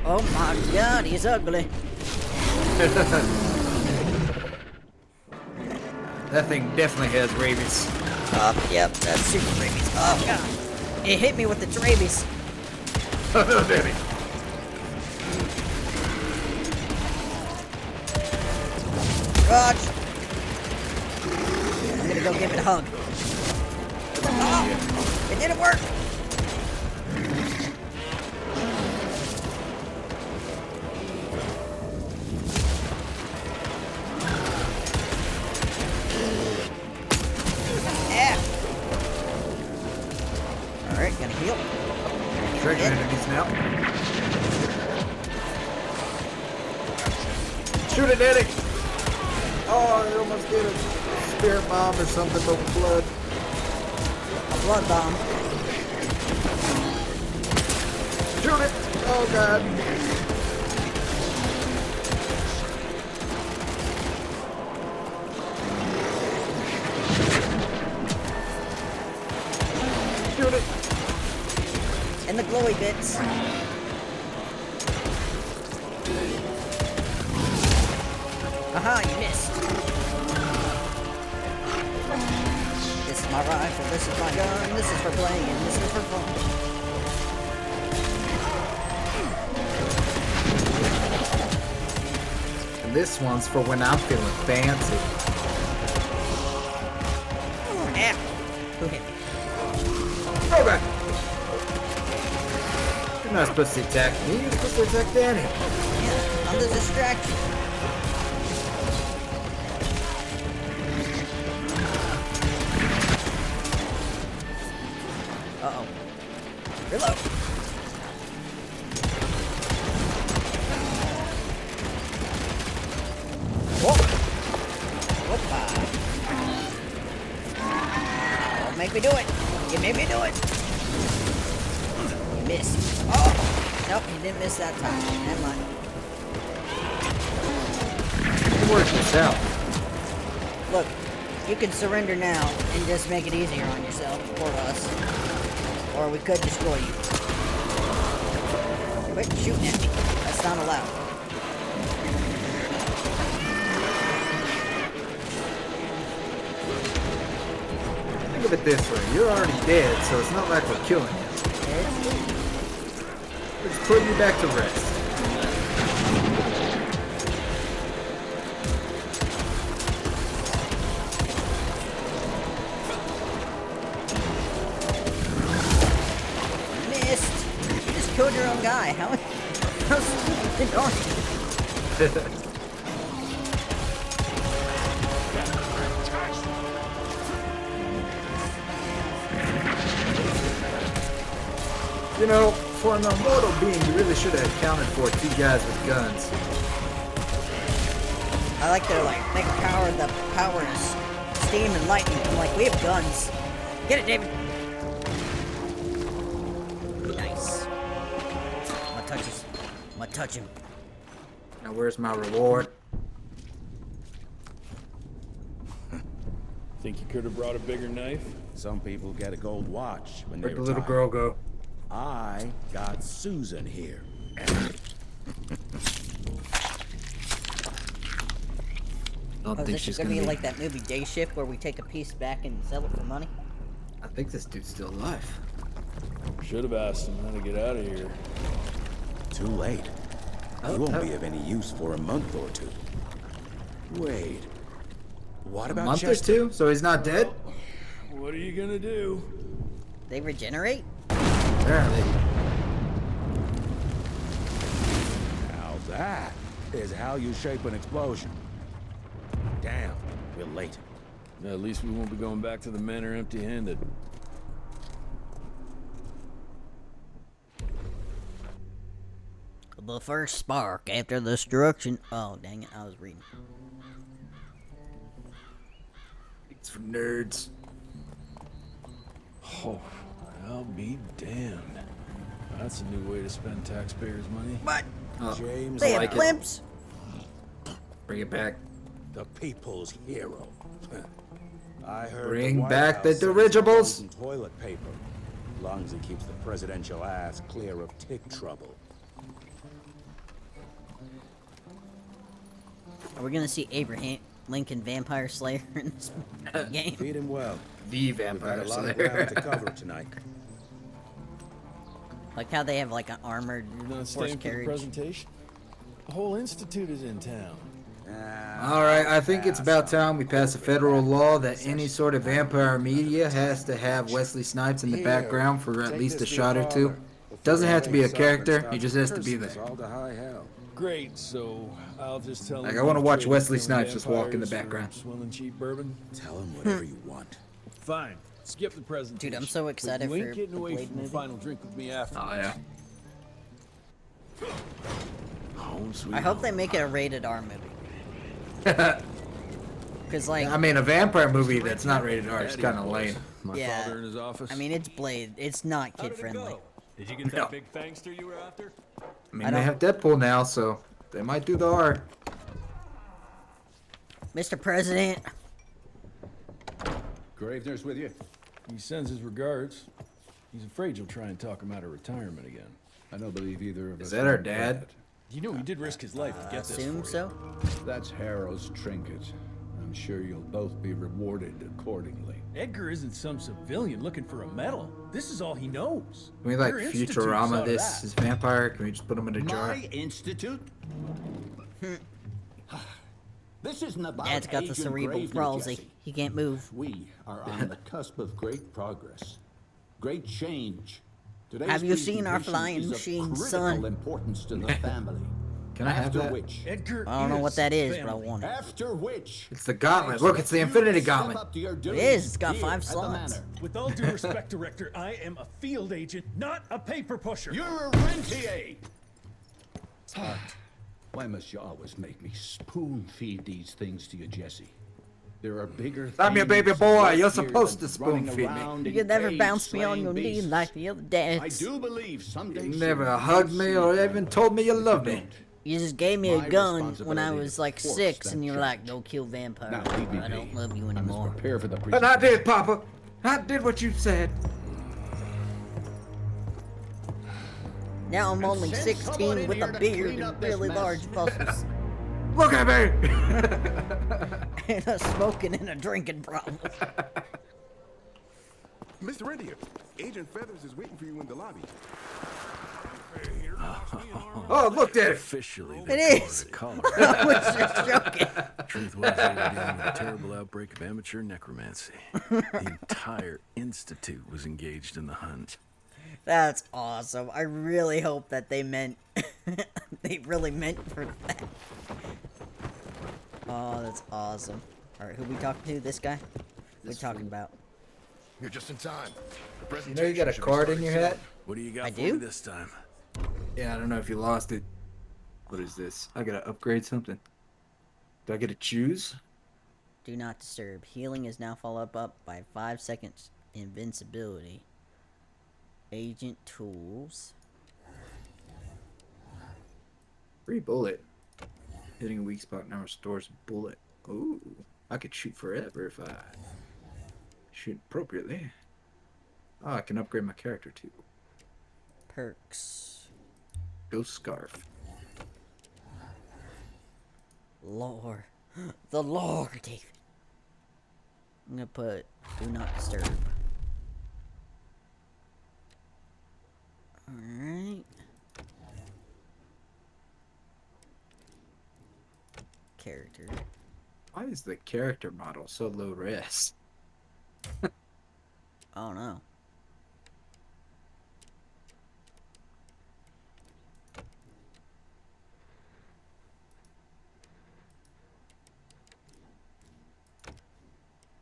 Oh my god, he's ugly. That thing definitely has rabies. Yep, that's super rabies. Oh god. It hit me with its rabies. Oh no, Danny. Raj! I'm gonna go give it a hug. Oh! It didn't work! Yeah! Alright, gonna heal. Trigger enemies now. Shoot it, Danny! Oh, I almost did a spirit bomb or something, but with blood. A blood bomb. Shoot it! Oh god. Shoot it! And the glowy bits. Aha, you missed. This is my rifle, this is my gun, this is for playing, and this is for fun. And this one's for when I'm feeling fancy. Yeah. Who hit me? Go back! You're not supposed to attack me, you're supposed to attack Danny. Yeah, I'm the distraction. Uh-oh. Reload. Whoa. Whoopa. Don't make me do it. You made me do it. You missed. Oh! Nope, you didn't miss that time. Never mind. can work this out. Look, you can surrender now and just make it easier on yourself or us. Or we could destroy you. Quit shooting at me. That's not allowed. Think of it this way. You're already dead, so it's not like we're killing you. We're just putting you back to rest. Killed your own guy. How stupid are you? You know, for an immortal being, you really should have accounted for 2 guys with guns. I like their make the power is steam and lightning. I'm like, we have guns. Get it, David. I'm gonna touch him. Now where's my reward? Think you could have brought a bigger knife? Some people get a gold watch when they're Where'd the little girl go? I got Susan here. I don't think this she's is gonna be be like that movie Day Shift where we take a piece back and sell it for money. I think this dude's still alive. Should have asked him how to get out of here. Too late. He won't be of any use for a month or 2. Wait. What about a month Chester? or 2? So he's not dead? What are you gonna do? They regenerate? Apparently. Now that is how you shape an explosion. Damn, we're late. At least we won't be going back to the manor empty-handed. The first spark after the destruction. Oh, dang it. I was reading. It's for nerds. Oh, I'll be damned. That's a new way to spend taxpayers' money. What? James, They have like it. blimps? Bring it back. the people's hero. I heard Bring the White back the House sends dirigibles. and toilet paper. As long as it keeps the presidential ass clear of tick trouble. Are we gonna see Abraham Lincoln Vampire Slayer in this game? Feed him well. The We've got Vampire a lot of Slayer. ground to cover tonight. Like how they have like an armored You're not horse staying for the carriage. presentation? The whole institute is in town. Alright, I think it's about time we pass a federal law that any sort of vampire media has to have Wesley Snipes in the background for at least a shot or 2. Doesn't have to be a character, he just has to be there. Great, so I'll just tell him. Like, I want to watch trade Wesley some Snipes just walk in the vampires for background. Swilling cheap bourbon. Tell him whatever you want. Fine. Skip the presentation. Dude, I'm so excited But you for ain't getting the away Blade from a movie. final drink with me after. Oh, yeah. Home sweet I hope they home. make it a rated R movie. Cause like, I mean, a vampire movie that's not rated R is kind of lame. My yeah, father in his office. I mean it's Blade. It's not kid friendly. Did you get that big fangster you were after? I mean, they have Deadpool now, so they might do the R. Mr. President. Gravener's with you. He sends his regards. He's afraid you'll try and talk him out of retirement again. I don't believe either of us. Is that our dad? You know he did risk his life to get this. Assume for you. so. That's Harrow's trinket. I'm sure you'll both be rewarded accordingly. Edgar isn't some civilian looking for a medal. This is all he knows. Can we, like, Your institute saw Futurama this that. is vampire? Can we just put him in a jar? My institute? This isn't about Dad's got the Agent cerebral Gravener, palsy. Jesse. He can't move. We are on the cusp of great progress, great change. Today's Have you seen our presentation flying is of machine, critical son? importance to the family. Can I have After that? which, Edgar I don't know what that is, family. but I want it. after which, It's the gauntlet. Look, it's the Infinity step Gauntlet. up to your It duties is. It's got here 5 at the slots. manor. With all due respect, Director, I am a field agent, not a paper pusher. You're a rentier. Why must you always make me spoon feed these things to you, Jesse? There are bigger things. I'm your baby boy. right You're here supposed than to spoon running feed me. around You in could never caves bounce me on slaying your knee beasts. like the other I dads. do believe someday You never soon hugged me or even told me you loved me. You just gave me a My gun when I responsibility was to like enforce 6, that and you're charge. like, "Go kill vampires." Now, leave me I don't be. love you I must anymore. prepare for the And I did, Papa. I did what you said. Now I'm only send someone 16 in with here a to beard clean up and this really mess. large muscles, Look at me. and a smoking and a drinking problem. Mr. India, Agent Feathers is waiting for you in the lobby. Oh, look at it. Officially, It they call is. it a collar. I was just joking. Truth was, they were dealing with a terrible outbreak of amateur necromancy. The entire institute was engaged in the hunt. That's awesome. I really hope that they meant, they really meant for that. Oh, that's awesome. All right, who we talking to? This guy? What we talking about? You're just in time. You know you got a card in your hat? What do you got I for do? me this time? Yeah, I don't know if you lost it. What is this? I gotta upgrade something. Do I get to choose? Do not disturb. Healing is now followed up by 5 seconds invincibility. Agent tools. Free bullet. Hitting a weak spot now restores bullet. Ooh, I could shoot forever if I shoot appropriately. Oh, I can upgrade my character too. Perks. Ghost Scarf. Lore. The lore, David. I'm gonna put do not disturb. Alright. Character. Why is the character model so low res? I don't know.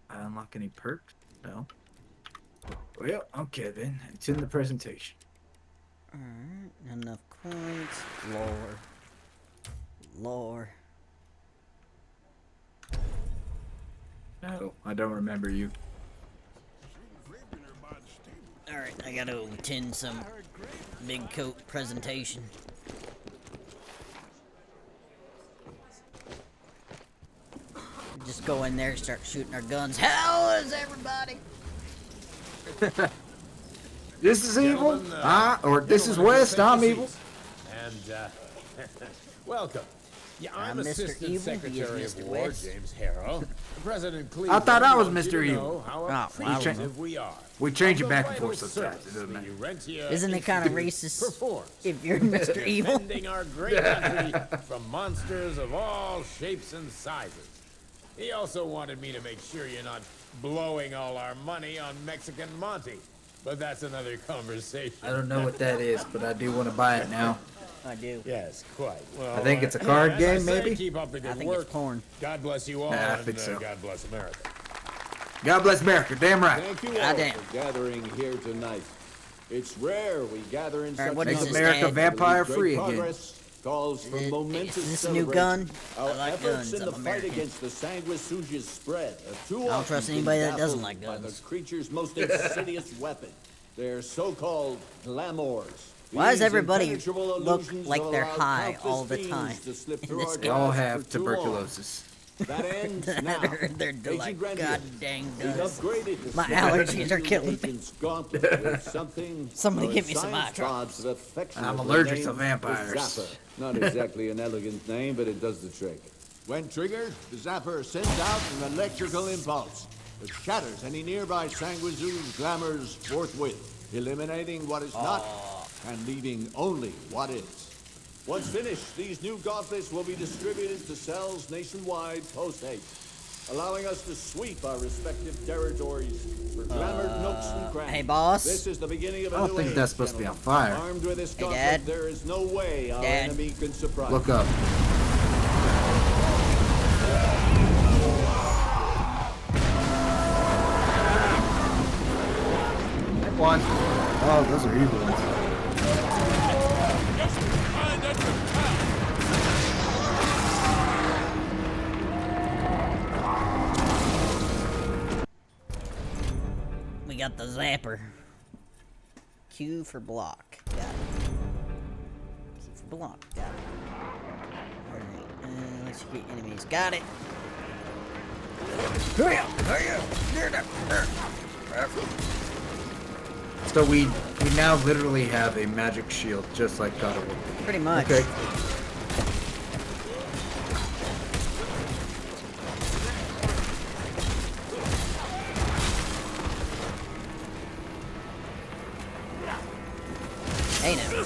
I unlock any perks? No. Well, okay then. It's in the presentation. Alright, not enough coins. Lore. Lore. No, I don't remember you. Alright, I gotta attend some big coat presentation. Just go in there, start shooting our guns. How is everybody? This is evil? Or this is West, I'm evil? And, welcome. Yeah, I'm Mr. Assistant Evil, he is Secretary Mr. of War, West. James Harrow. President I Cleveland thought I was wants you Mr. to Evil. know how Oh, wow. appreciative we are. We change of it the back and vital forth sometimes. service It doesn't the matter. Urentia Isn't it kind of Institute racist performs if you're Mr. Evil? defending our great country from monsters of all shapes and sizes. He also wanted me to make sure you're not blowing all our money on Mexican Monty. But that's another conversation. I don't know what that is, but I do want to buy it now. I do. Yes, quite. Well, I think it's a card as game, I say, maybe? Keep up the good I think work. it's porn. God bless you all, Nah, I and think so. God bless America. God bless America, damn right. Thank you all Goddamn. for gathering here tonight. It's rare we gather in All right, such what is Makes this, America Dad? vampire Great free again. progress calls for momentous Is this a new celebration. gun? Our I like efforts guns. in I'm the fight American. against the sanguisugous spread have too I don't often trust been anybody that doesn't baffled like by guns. the creature's most insidious weapon, their so-called glamours. Why does These everybody impenetrable look illusions like have they're allowed high countless all the fiends time to slip in through this our game? They all grasp have for too long. tuberculosis. That ends now. They're Agent like, Grandier, God dang we've does. upgraded the My standard allergies are killing me. agent's gauntlet with something Somebody our give me some science eye drops. gods have affectionately I'm allergic to named the vampires. Zapper. Not exactly an elegant name, but it does the trick. When triggered, the Zapper sends out an electrical impulse that shatters any nearby sanguizu's glamours forthwith, eliminating what is not and leaving only what is. Once finished, these new gauntlets will be distributed to cells nationwide post-haste, allowing us to sweep our respective territories for glamored nooks and crannies. Hey, boss. This is the beginning of a I don't new think age, that's supposed to be on gentlemen. fire. Armed with this Hey, gauntlet, Dad. there is no way our Dad. enemy can surprise Look us. up. One. Oh, those are evil ones. We got the zapper. Q for block. Got it. Q for block. Got it. execute enemies. Got it. So we now literally have a magic shield, just like God of War. Pretty much. Okay. Hey now.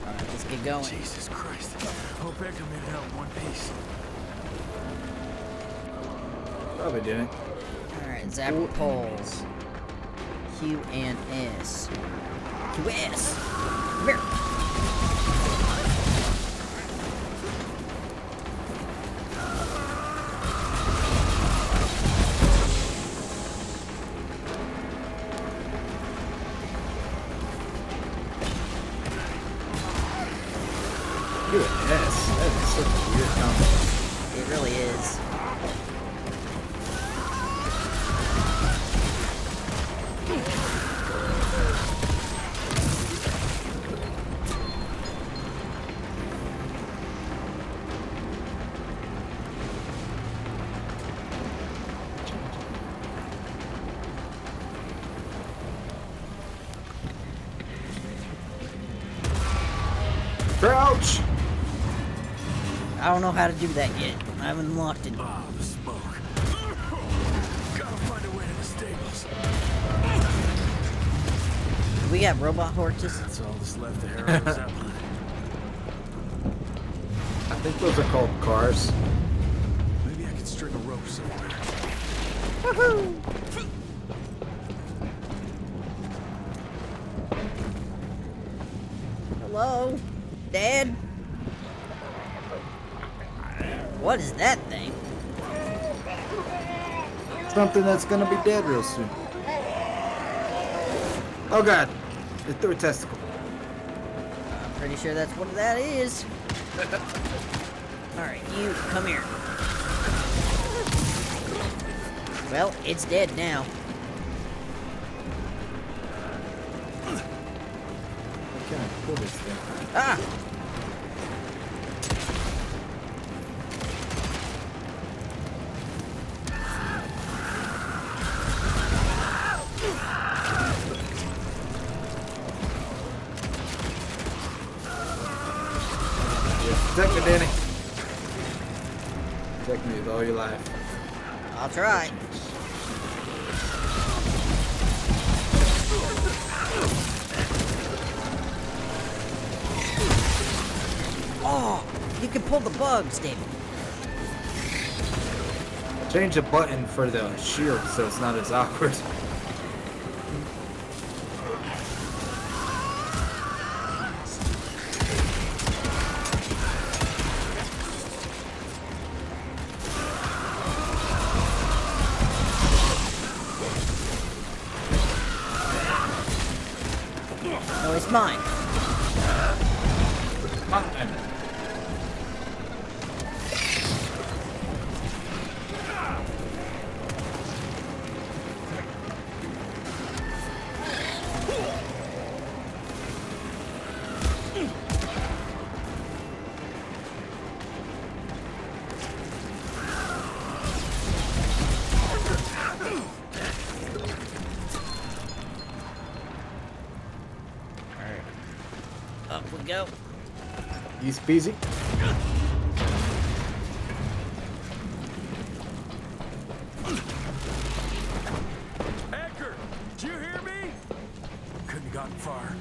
Alright, let's get going. Jesus Christ. Hope Beckham made it out in one piece. Probably didn't. Alright, Zapper poles. Q and S. QS! Come here. QS. That is such a weird combo. It really is. Crouch! I don't know how to do that yet. I haven't unlocked it. Oh, the smoke. Gotta find a way to the stables. We got robot horses. That's all that's left of Harold Zeppelin. I think those are called cars. Maybe I could string a rope somewhere. Woohoo! Hello? Dad? What is that thing? Something that's gonna be dead real soon. Oh god, it threw a testicle. I'm pretty sure that's what that is. Alright, you, come here. Well, it's dead now. How can I pull this thing? Ah! Protect me, Danny. Protect me with all your life. I'll try. Oh, you can pull the bugs, David. Change the button for the shield so it's not as awkward. No, it's mine. Mine. Up we go. Easy peasy. Edgar, did you hear me? Couldn't have gotten far.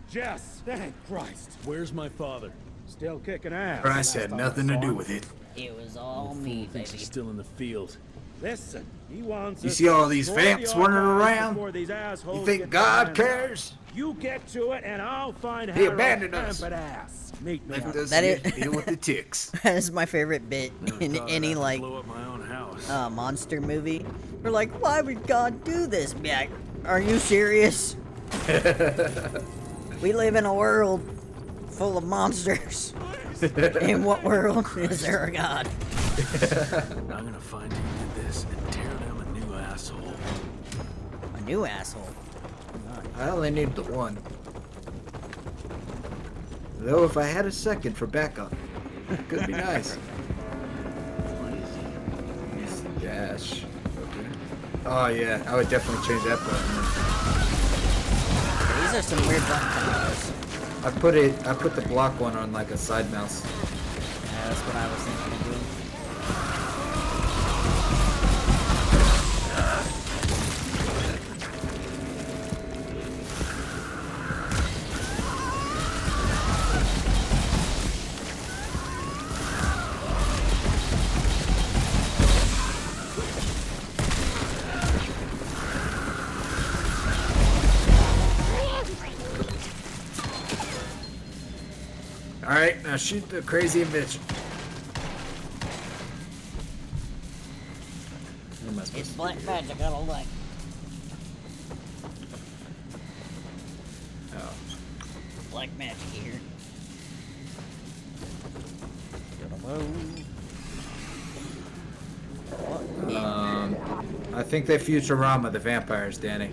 Jess, thank Christ. Where's my father? Still kicking ass. Christ had nothing to do with it. It was all The me, fool thinks baby. he's still in the field. Listen, he wants You us see to all these destroy vamps the running archives around? before these assholes You think get God their hands cares? on. You get to it, and I'll find He Harold's abandoned us. pampered ass. Meet me. Left us That here is- to deal with the ticks. That is my favorite bit in Thought I'd any have to like blow up my own house. monster movie. We're like, why would God do this? Be like, are you serious? We live in a world full of monsters. In what world is there a God? I'm gonna find who did this and tear them a new asshole. A new asshole. I only need the one. Though if I had a second for backup, it could be nice. Use the dash. Okay. Oh yeah, I would definitely change that button. These are some weird button combos. I put the block one on like a side mouse. Yeah, that's what I was thinking of doing. Alright, now shoot the crazy bitch. It's black magic, I don't like. Oh. Black magic here. I think they Futurama the vampires, Danny.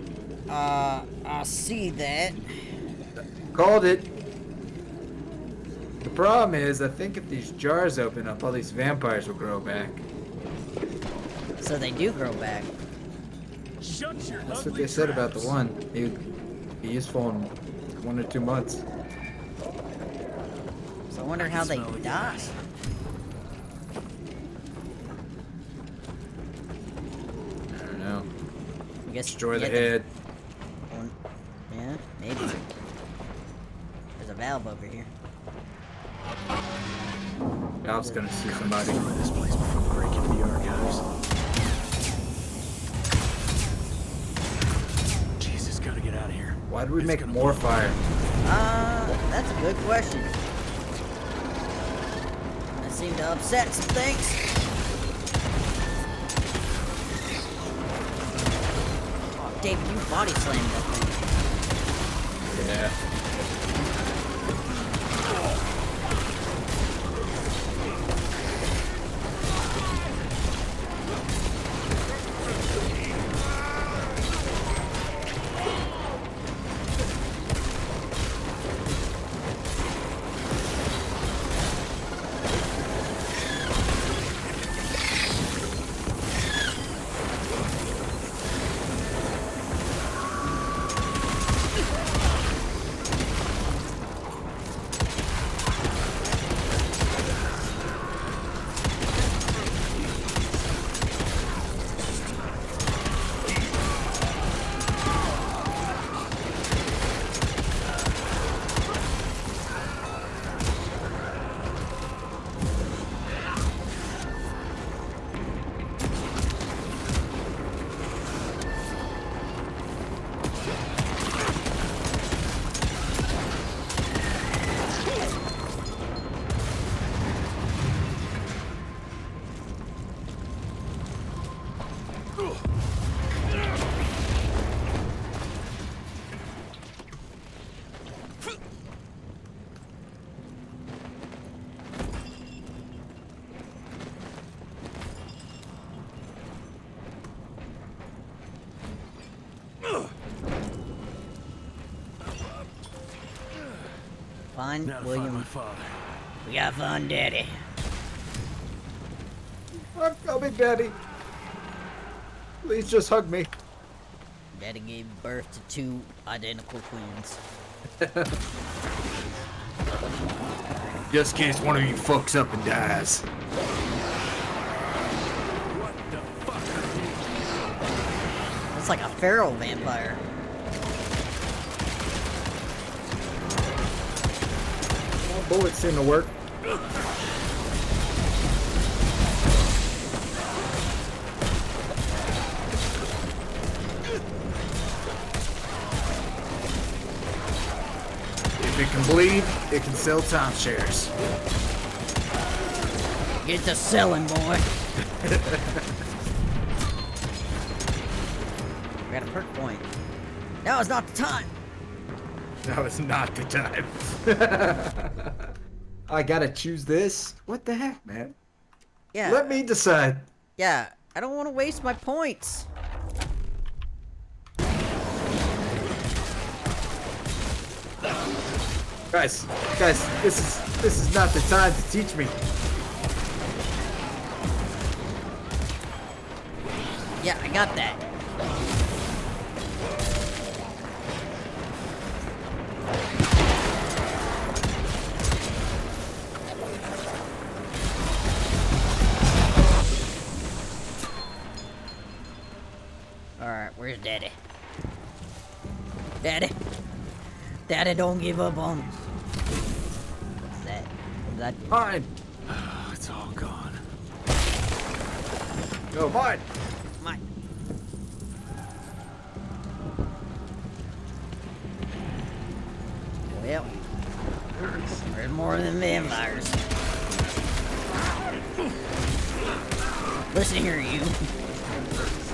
I see that. Called it. The problem is, I think if these jars open up, all these vampires will grow back. So they do grow back. That's what they said about the one. He'd be useful in 1 or 2 months. So I wonder how they die. I don't know. I guess Destroy the head. Yeah, maybe. There's a valve over here. Valve's gonna see somebody. This place before we break into the archives. Jesus, gotta get out of here. Why do we make more fire? That's a good question. That seemed to upset some things. Oh, David, you body slammed that thing. Yeah. Find Now to William. find my father. We gotta find Daddy. I'm coming, Daddy. Please just hug me. Daddy gave birth to 2 identical twins. Just in case one of you fucks up and dies. What the fuck are you? It's like a feral vampire. Well, bullets seem to work. If it can bleed, it can sell timeshares. Get to selling, boy. We got a perk point. Now is not the time. Now is not the time. I gotta choose this? What the heck, man? Yeah. Let me decide. Yeah, I don't want to waste my points. Guys, this is not the time to teach me. Yeah, I got that. Alright, where's Daddy? Daddy? Daddy, don't give up on us. What's that? What's that? Mine! It's all gone. Go, mine! Mine. Well, there's more than vampires. Listen here, you.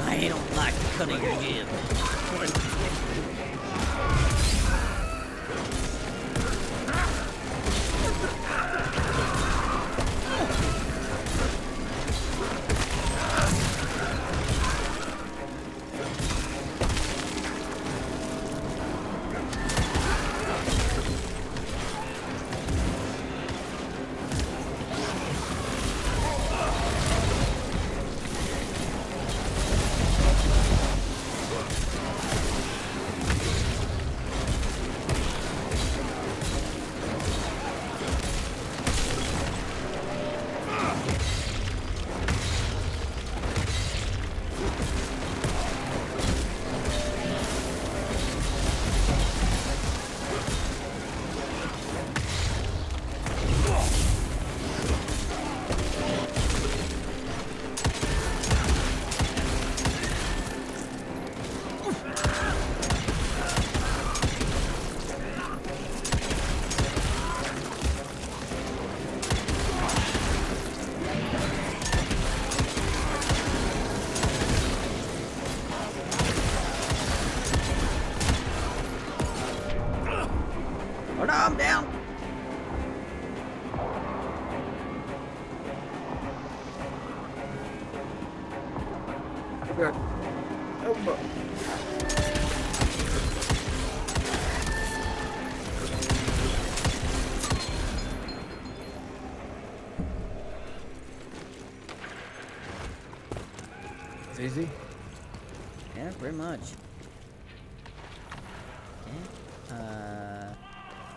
I don't like the cut of your jib. Oh no, I'm down. Good. Elbow. It's easy. Yeah, pretty much.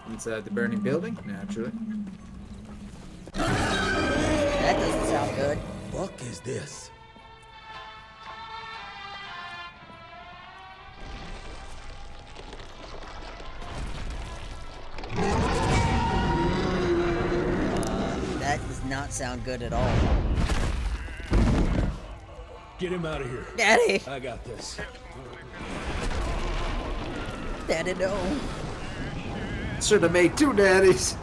Inside the burning building, naturally. That doesn't sound good. Fuck is this? That does not sound good at all. Get him out of here. Daddy! I got this. Daddy, no. Should have made two daddies.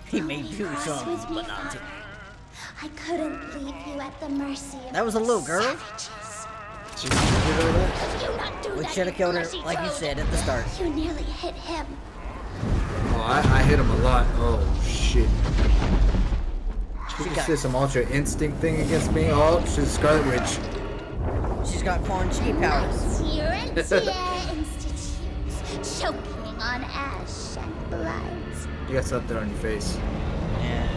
He made two sons, but not two. I couldn't leave you at the mercy of That was a little girl. You not do We that, should have killed her, fleshy like you toad. said at the start. You nearly hit him. Oh, I hit him a lot. Oh, shit. She She got- did some Ultra Instinct thing against me. Oh, she's a Scarlet Witch. She's got Quan Chi powers. Tyrantia Institute, choking on ash and blood. You got something on your face. Yeah.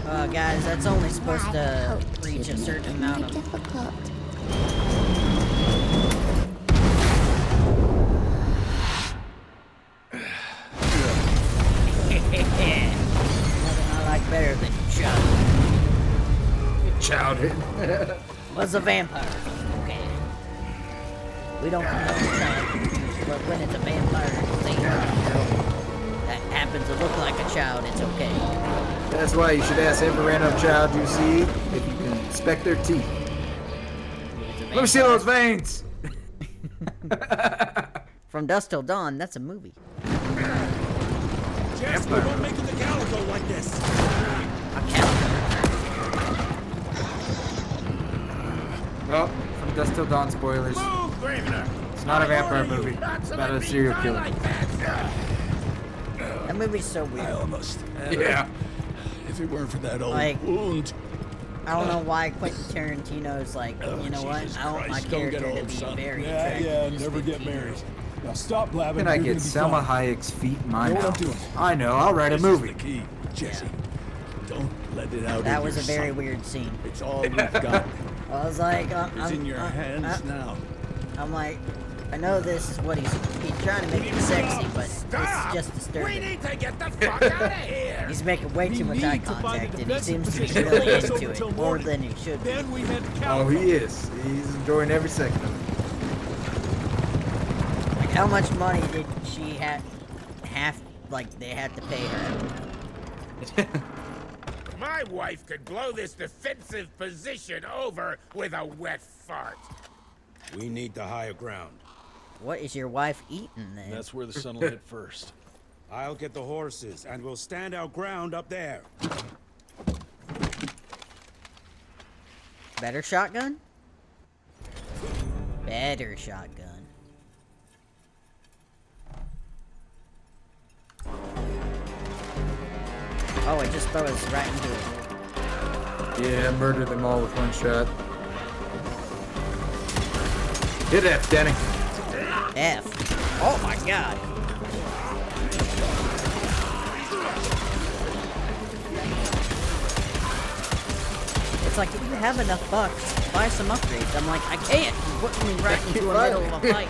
Uh-oh. Guys, that's only supposed to reach a certain amount of... Difficult. Nothing I like better than chowder. Chowder. Was a vampire. Okay. We don't condone child, but when it's a vampire thing that happens to look like a child, it's okay. That's why you should ask every random child you see if you can inspect their teeth. Let me see those veins. From Dusk Till Dawn, that's a movie. Jess, we won't make it to Calico like this. Oh, from Dusk Till Dawn spoilers. It's not a vampire movie. It's about a serial killer. That movie's so weird. I almost had Yeah. her. If it weren't for that old Like, wound. I don't know why Quentin Tarantino's like, you know what? I want my Christ, don't get character to old, be son. very Yeah, attractive. yeah, just never get 15 married. years old. Now stop blabbing. Can I you're get gonna be Selma fine. Hayek's feet in my Know what I'm mouth? doing. I know. I'll write a This is movie. the key, Jesse. Don't let it out. That of was a your very sight. weird scene. It's all we've got. I was like, It's in your hands now. I'm like, I know this is what he's trying to make it sexy, but it's just disturbing. We need to get the fuck out of here! He's making way too much eye contact, and he seems to be really into it, more than he should be. Then we met Oh, he is. He's enjoying every second of it. Like, how much money did she they had to pay her? My wife could blow this defensive position over with a wet fart. We need the higher ground. What is your wife eating then? That's where the sun will hit first. I'll get the horses, and we'll stand our ground up there. Better shotgun? Better shotgun. Oh, it just throws us right into it. Yeah, murdered them all with one shot. Hit F, Danny. F. Oh my god. It's like, if you have enough bucks, buy some upgrades. I'm like, I can't. You're putting me right into the middle of a fight.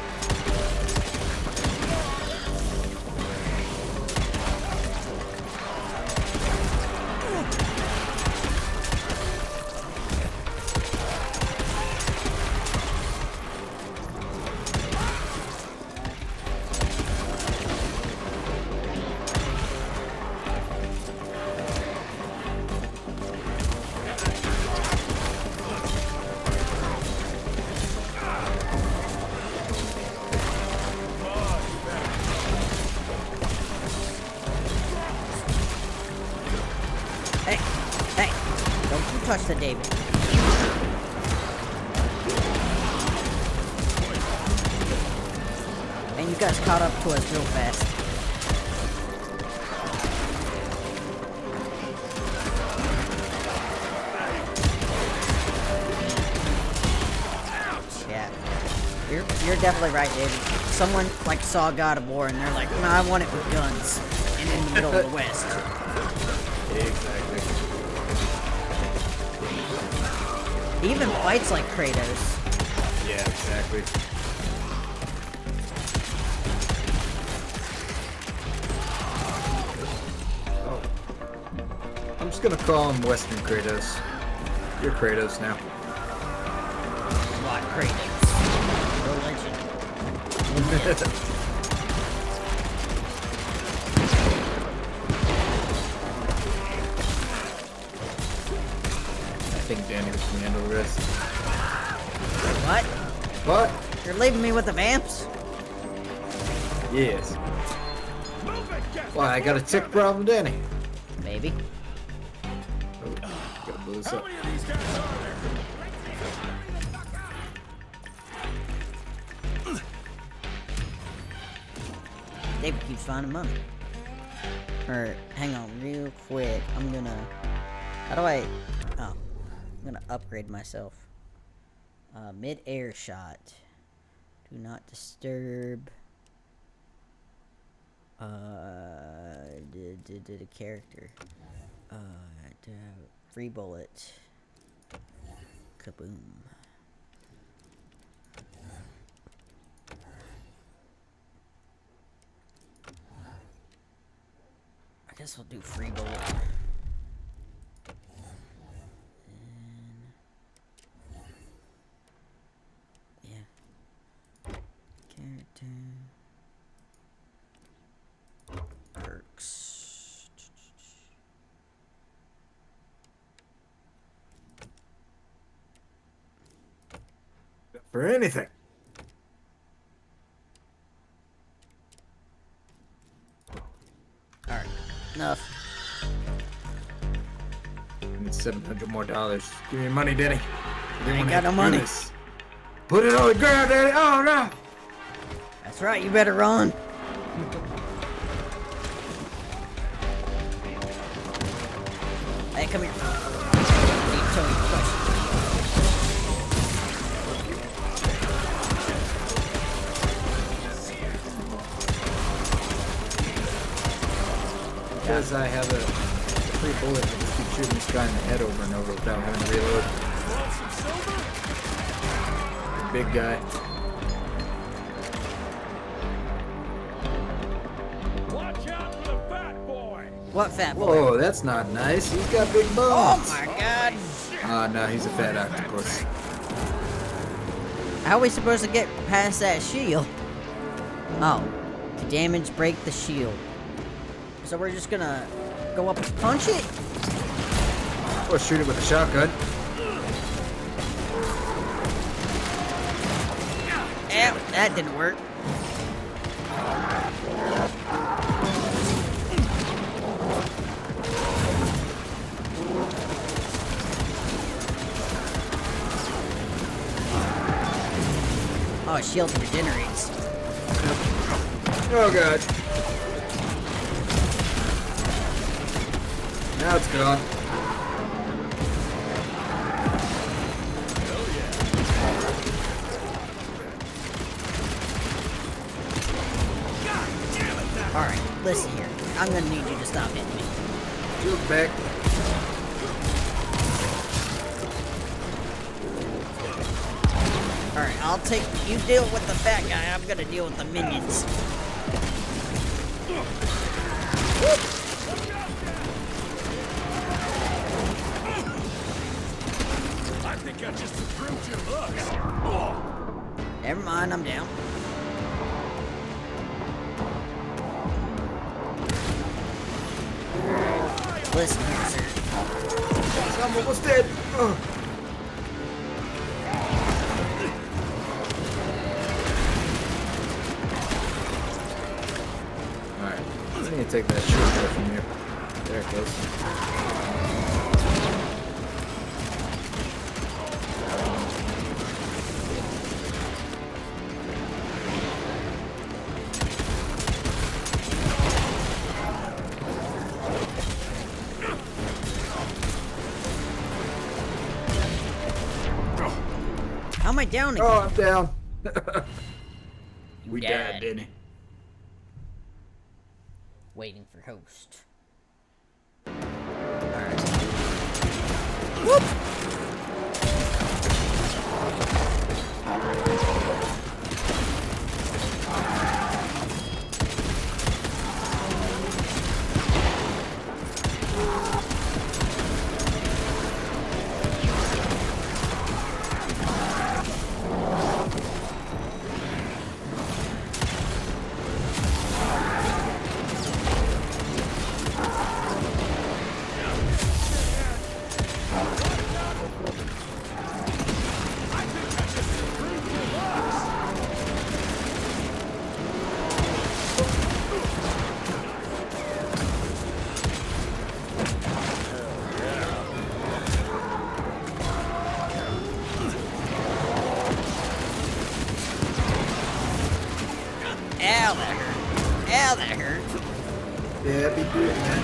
Touch the David. And you guys caught up to us real fast. Yeah. You're definitely right, David. Someone like saw God of War and they're like, no, I want it with guns. And in the middle of the West. Exactly. He even fights like Kratos. Yeah, exactly. Oh. I'm just gonna call him Western Kratos. You're Kratos now. What Kratos? Religion. I think Danny was gonna handle the rest. What? What? You're leaving me with the vamps? Yes. Why, I got a tick problem, Danny? Maybe. Oh, gotta blow this up. David keeps finding money. Or, hang on real quick. I'm gonna... How do I... Oh. I'm gonna upgrade myself. Mid-air shot. Do not disturb. Did a character. Free bullet. Kaboom. I guess I'll do free bullet. Character. Perks. For anything. Alright, enough. I need $700 more. Give me your money, Danny. I ain't got no money. Put it on the ground, Danny. Oh no! That's right, you better run. Hey, come here. I need to tell you a question. because I have a free bullet and just keep shooting this guy in the head over and over without having to reload. Big guy. Watch out for the fat boy! What fat boy? Whoa, that's not nice. He's got big bones. Oh my god! No, he's a fat octopus. How are we supposed to get past that shield? Oh, to damage break the shield. So we're just gonna go up and punch it? Or shoot it with a shotgun. Ow, that didn't work. Oh, shield regenerates. Oh god. Now it's gone. Alright, listen here. I'm gonna need you to stop hitting me. Shield back. Alright, I'll take you deal with the fat guy, I'm gonna deal with the minions. I think I just improved your looks. Never mind, I'm down. Listen here, sir. I'm almost dead. Ugh. Alright, I need to take that shortcut from here. There it goes. How am I down again? Oh, I'm down. We died. died, didn't it? Waiting for host. Alright. Whoop! Ow, that hurt. Ow, that hurt. Yeah, be good, man.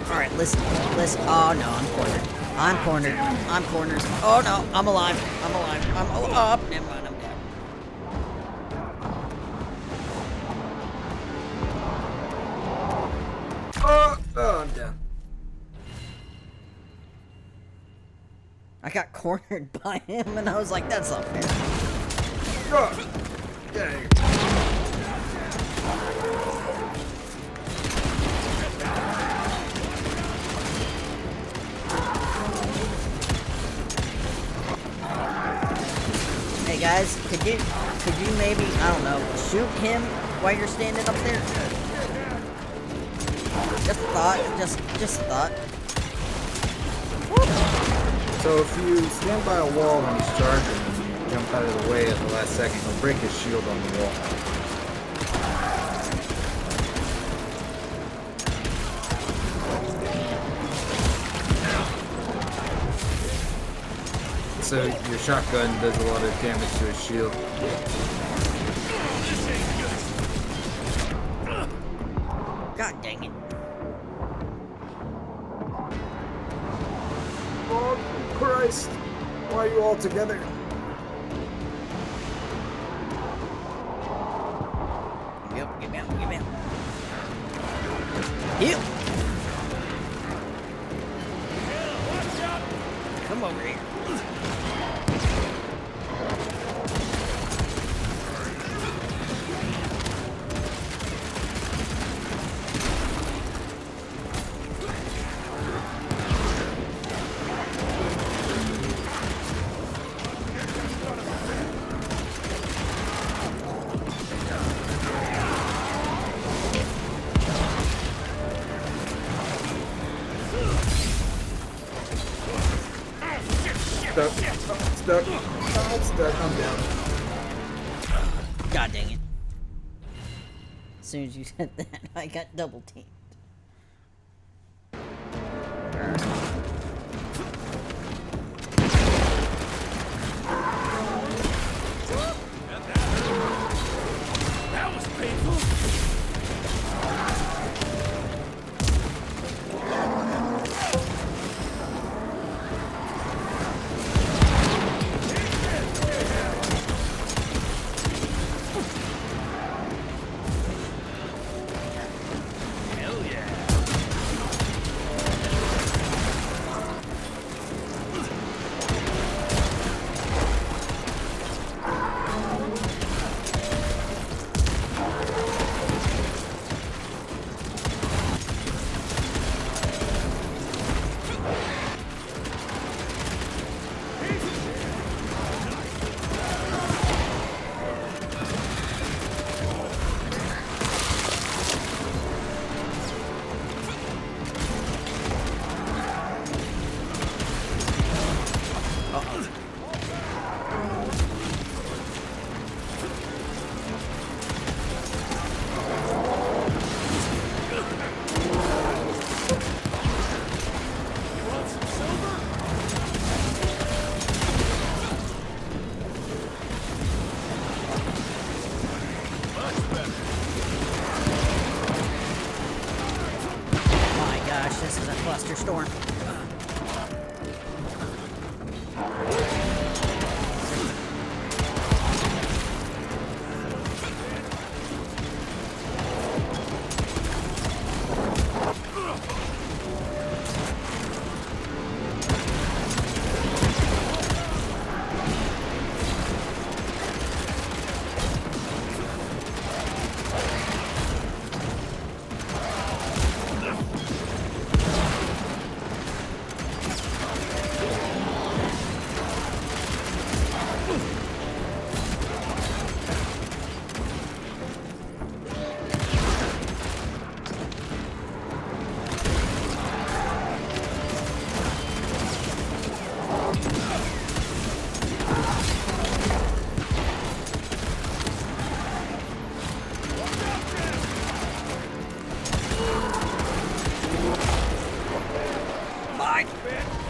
Alright, listen. Oh no, I'm cornered. I'm cornered. Oh no, I'm alive. I'm up. Never mind, I'm dead. Oh, I'm down. I got cornered by him and I was like, that's not fair. Oh, yeah. Hey guys, could you maybe, I don't know, shoot him while you're standing up there? Just a thought, just a thought. So if you stand by a wall when he's charging and you jump out of the way at the last second, he'll break his shield on the wall. So your shotgun does a lot of damage to his shield. God dang it. Oh Christ! Why are you all together? Yep. Heal. Come over here. Stuck. Stuck. Oh, stuck. I'm down. God dang it. As soon as you said that, I got double teamed. That was painful. This is a cluster storm.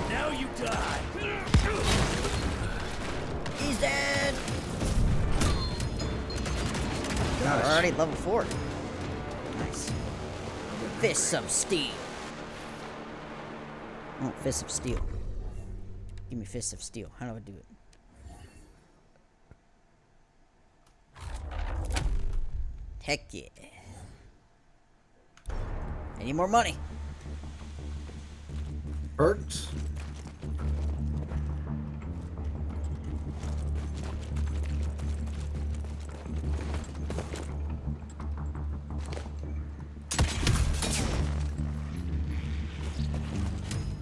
Now you die. He's dead. We're already at level 4. Nice. Fists of Steel. Oh, Fists of Steel. Give me Fists of Steel. How do I do it? Heck yeah. I need more money. Perks.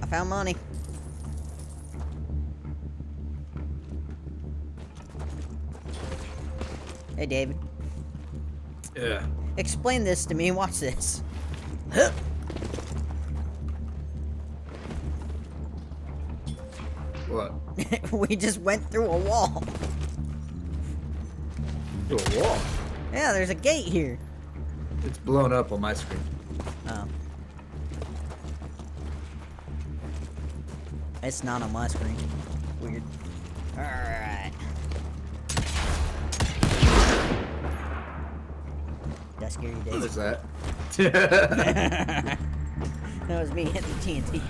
I found money. Hey, David. Yeah. Explain this to me. Watch this. What? We just went through a wall. Through a wall? Yeah, there's a gate here. It's blown up on my screen. Oh. It's not on my screen. Weird. Alright. Did I scare you, David? What was that? That was me hitting the TNT.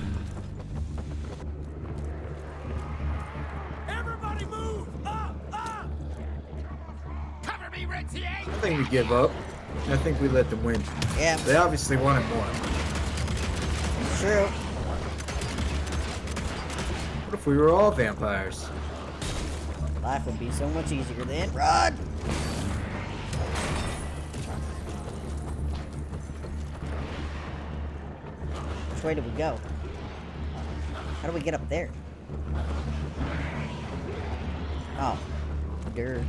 Everybody move! Up! Cover me, Red TA! I think we give up. I think we let them win. Yeah. They obviously wanted more. true. What if we were all vampires? Life would be so much easier then. Run! Which way do we go? How do we get up there? Oh. Durr.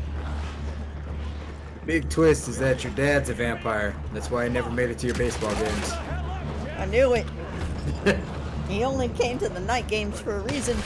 Big twist is that your dad's a vampire. That's why I never made it to your baseball games. I knew it. He only came to the night games for a reason.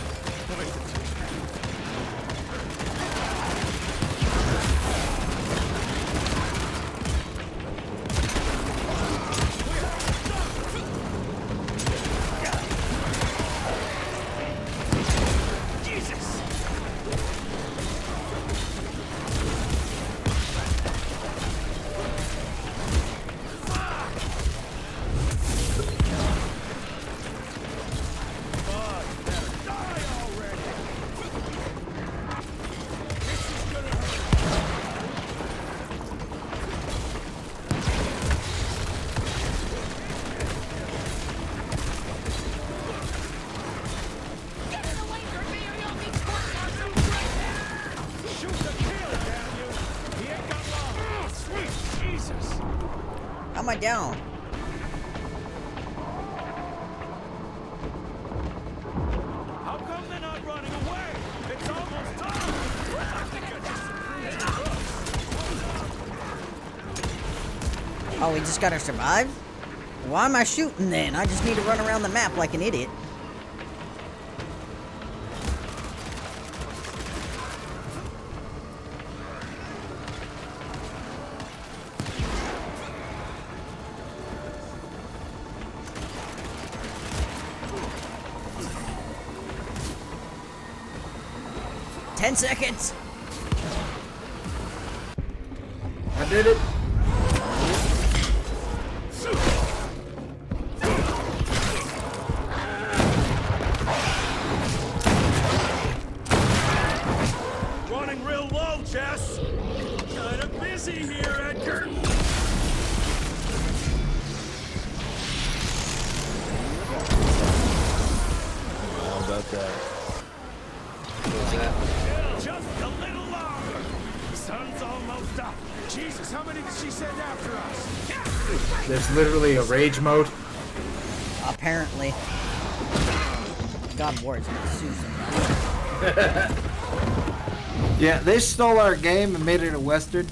How am I down? How come they're not running away? It's almost time. Oh, we just gotta survive? Why am I shooting then? I just need to run around the map like an idiot. Ten seconds. I did it. Running real low, Jess. Kinda busy here, Edgar. How about that? Just a little longer. Sun's almost up. Jesus, how many did she send after us? There's literally a rage mode. Apparently. God War is Susan. Yeah, they stole our game and made it a Western.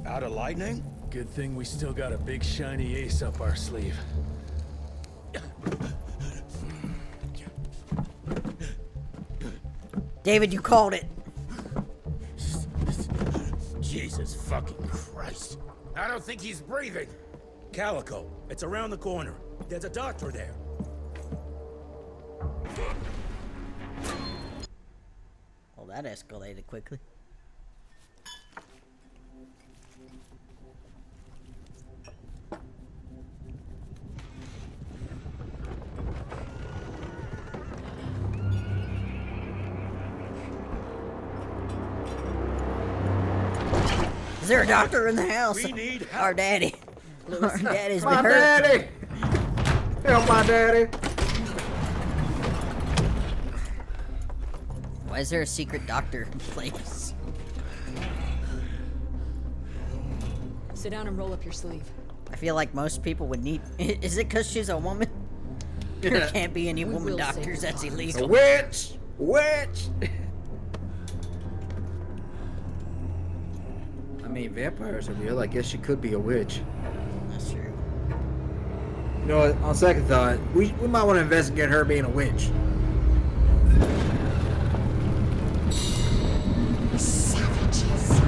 Out of lightning? Good thing we still got a big shiny ace up our sleeve. David, you called it. Jesus fucking Christ. I don't think he's breathing. Calico, it's around the corner. There's a doctor there. Well, that escalated quickly. Is there a doctor in the house? We need help. Our daddy. Our daddy's been My hurt. daddy! Help my daddy! Why is there a secret doctor in place? Sit down and roll up your sleeve. I feel like most people would need. Is it because she's a woman? There can't be any woman doctors. That's A illegal. witch! Witch! I mean, vampires are real. I guess she could be a witch. That's true. You know what? On second thought, we might want to investigate her being a witch. Savages.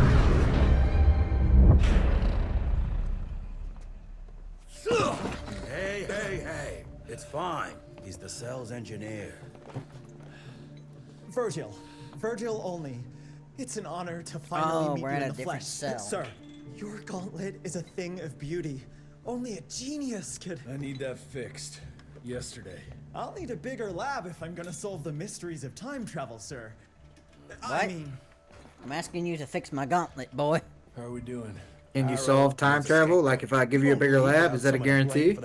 Hey. It's fine. He's the cell's engineer. Virgil. Virgil only. It's an honor to finally meet we're you in in a the different flesh. cell. Sir, your gauntlet is a thing of beauty. Only a genius could... I need that fixed. Yesterday. I'll need a bigger lab if I'm gonna solve the mysteries of time travel, sir. I What? mean... I'm asking you to fix my gauntlet, boy. How are we doing? And you solve time travel? Like if I give you a bigger lab, is that a guarantee?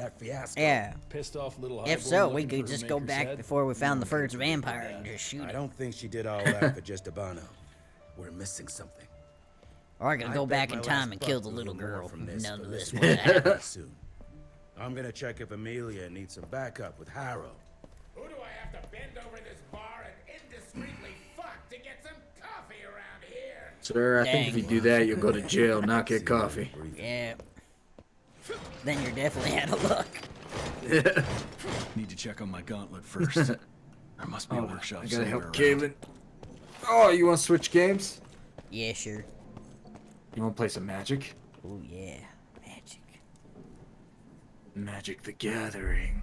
Yeah. Pissed off little If highborn so, we looking could for her just go maker's back head? before we found the first vampire and just shoot I him. don't think she did all that for just Abano. We're missing something. Or I could go bet back my in time last and kill buck the was a little little more girl. from this, None but of this this will would happen. happen soon. I'm gonna check if Amelia needs some backup with Harrow. Who do I have to bend over this bar and indiscreetly fuck to get some coffee around here? Sir, I think if you do that, you'll go to jail, not get coffee. Yeah. Then you're definitely out of luck. Need to check on my gauntlet first. There must be a workshop I gotta somewhere help around. Galen. Oh, you want to switch games? Yeah, sure. You want to play some Magic? Oh, yeah. Magic. Magic the Gathering.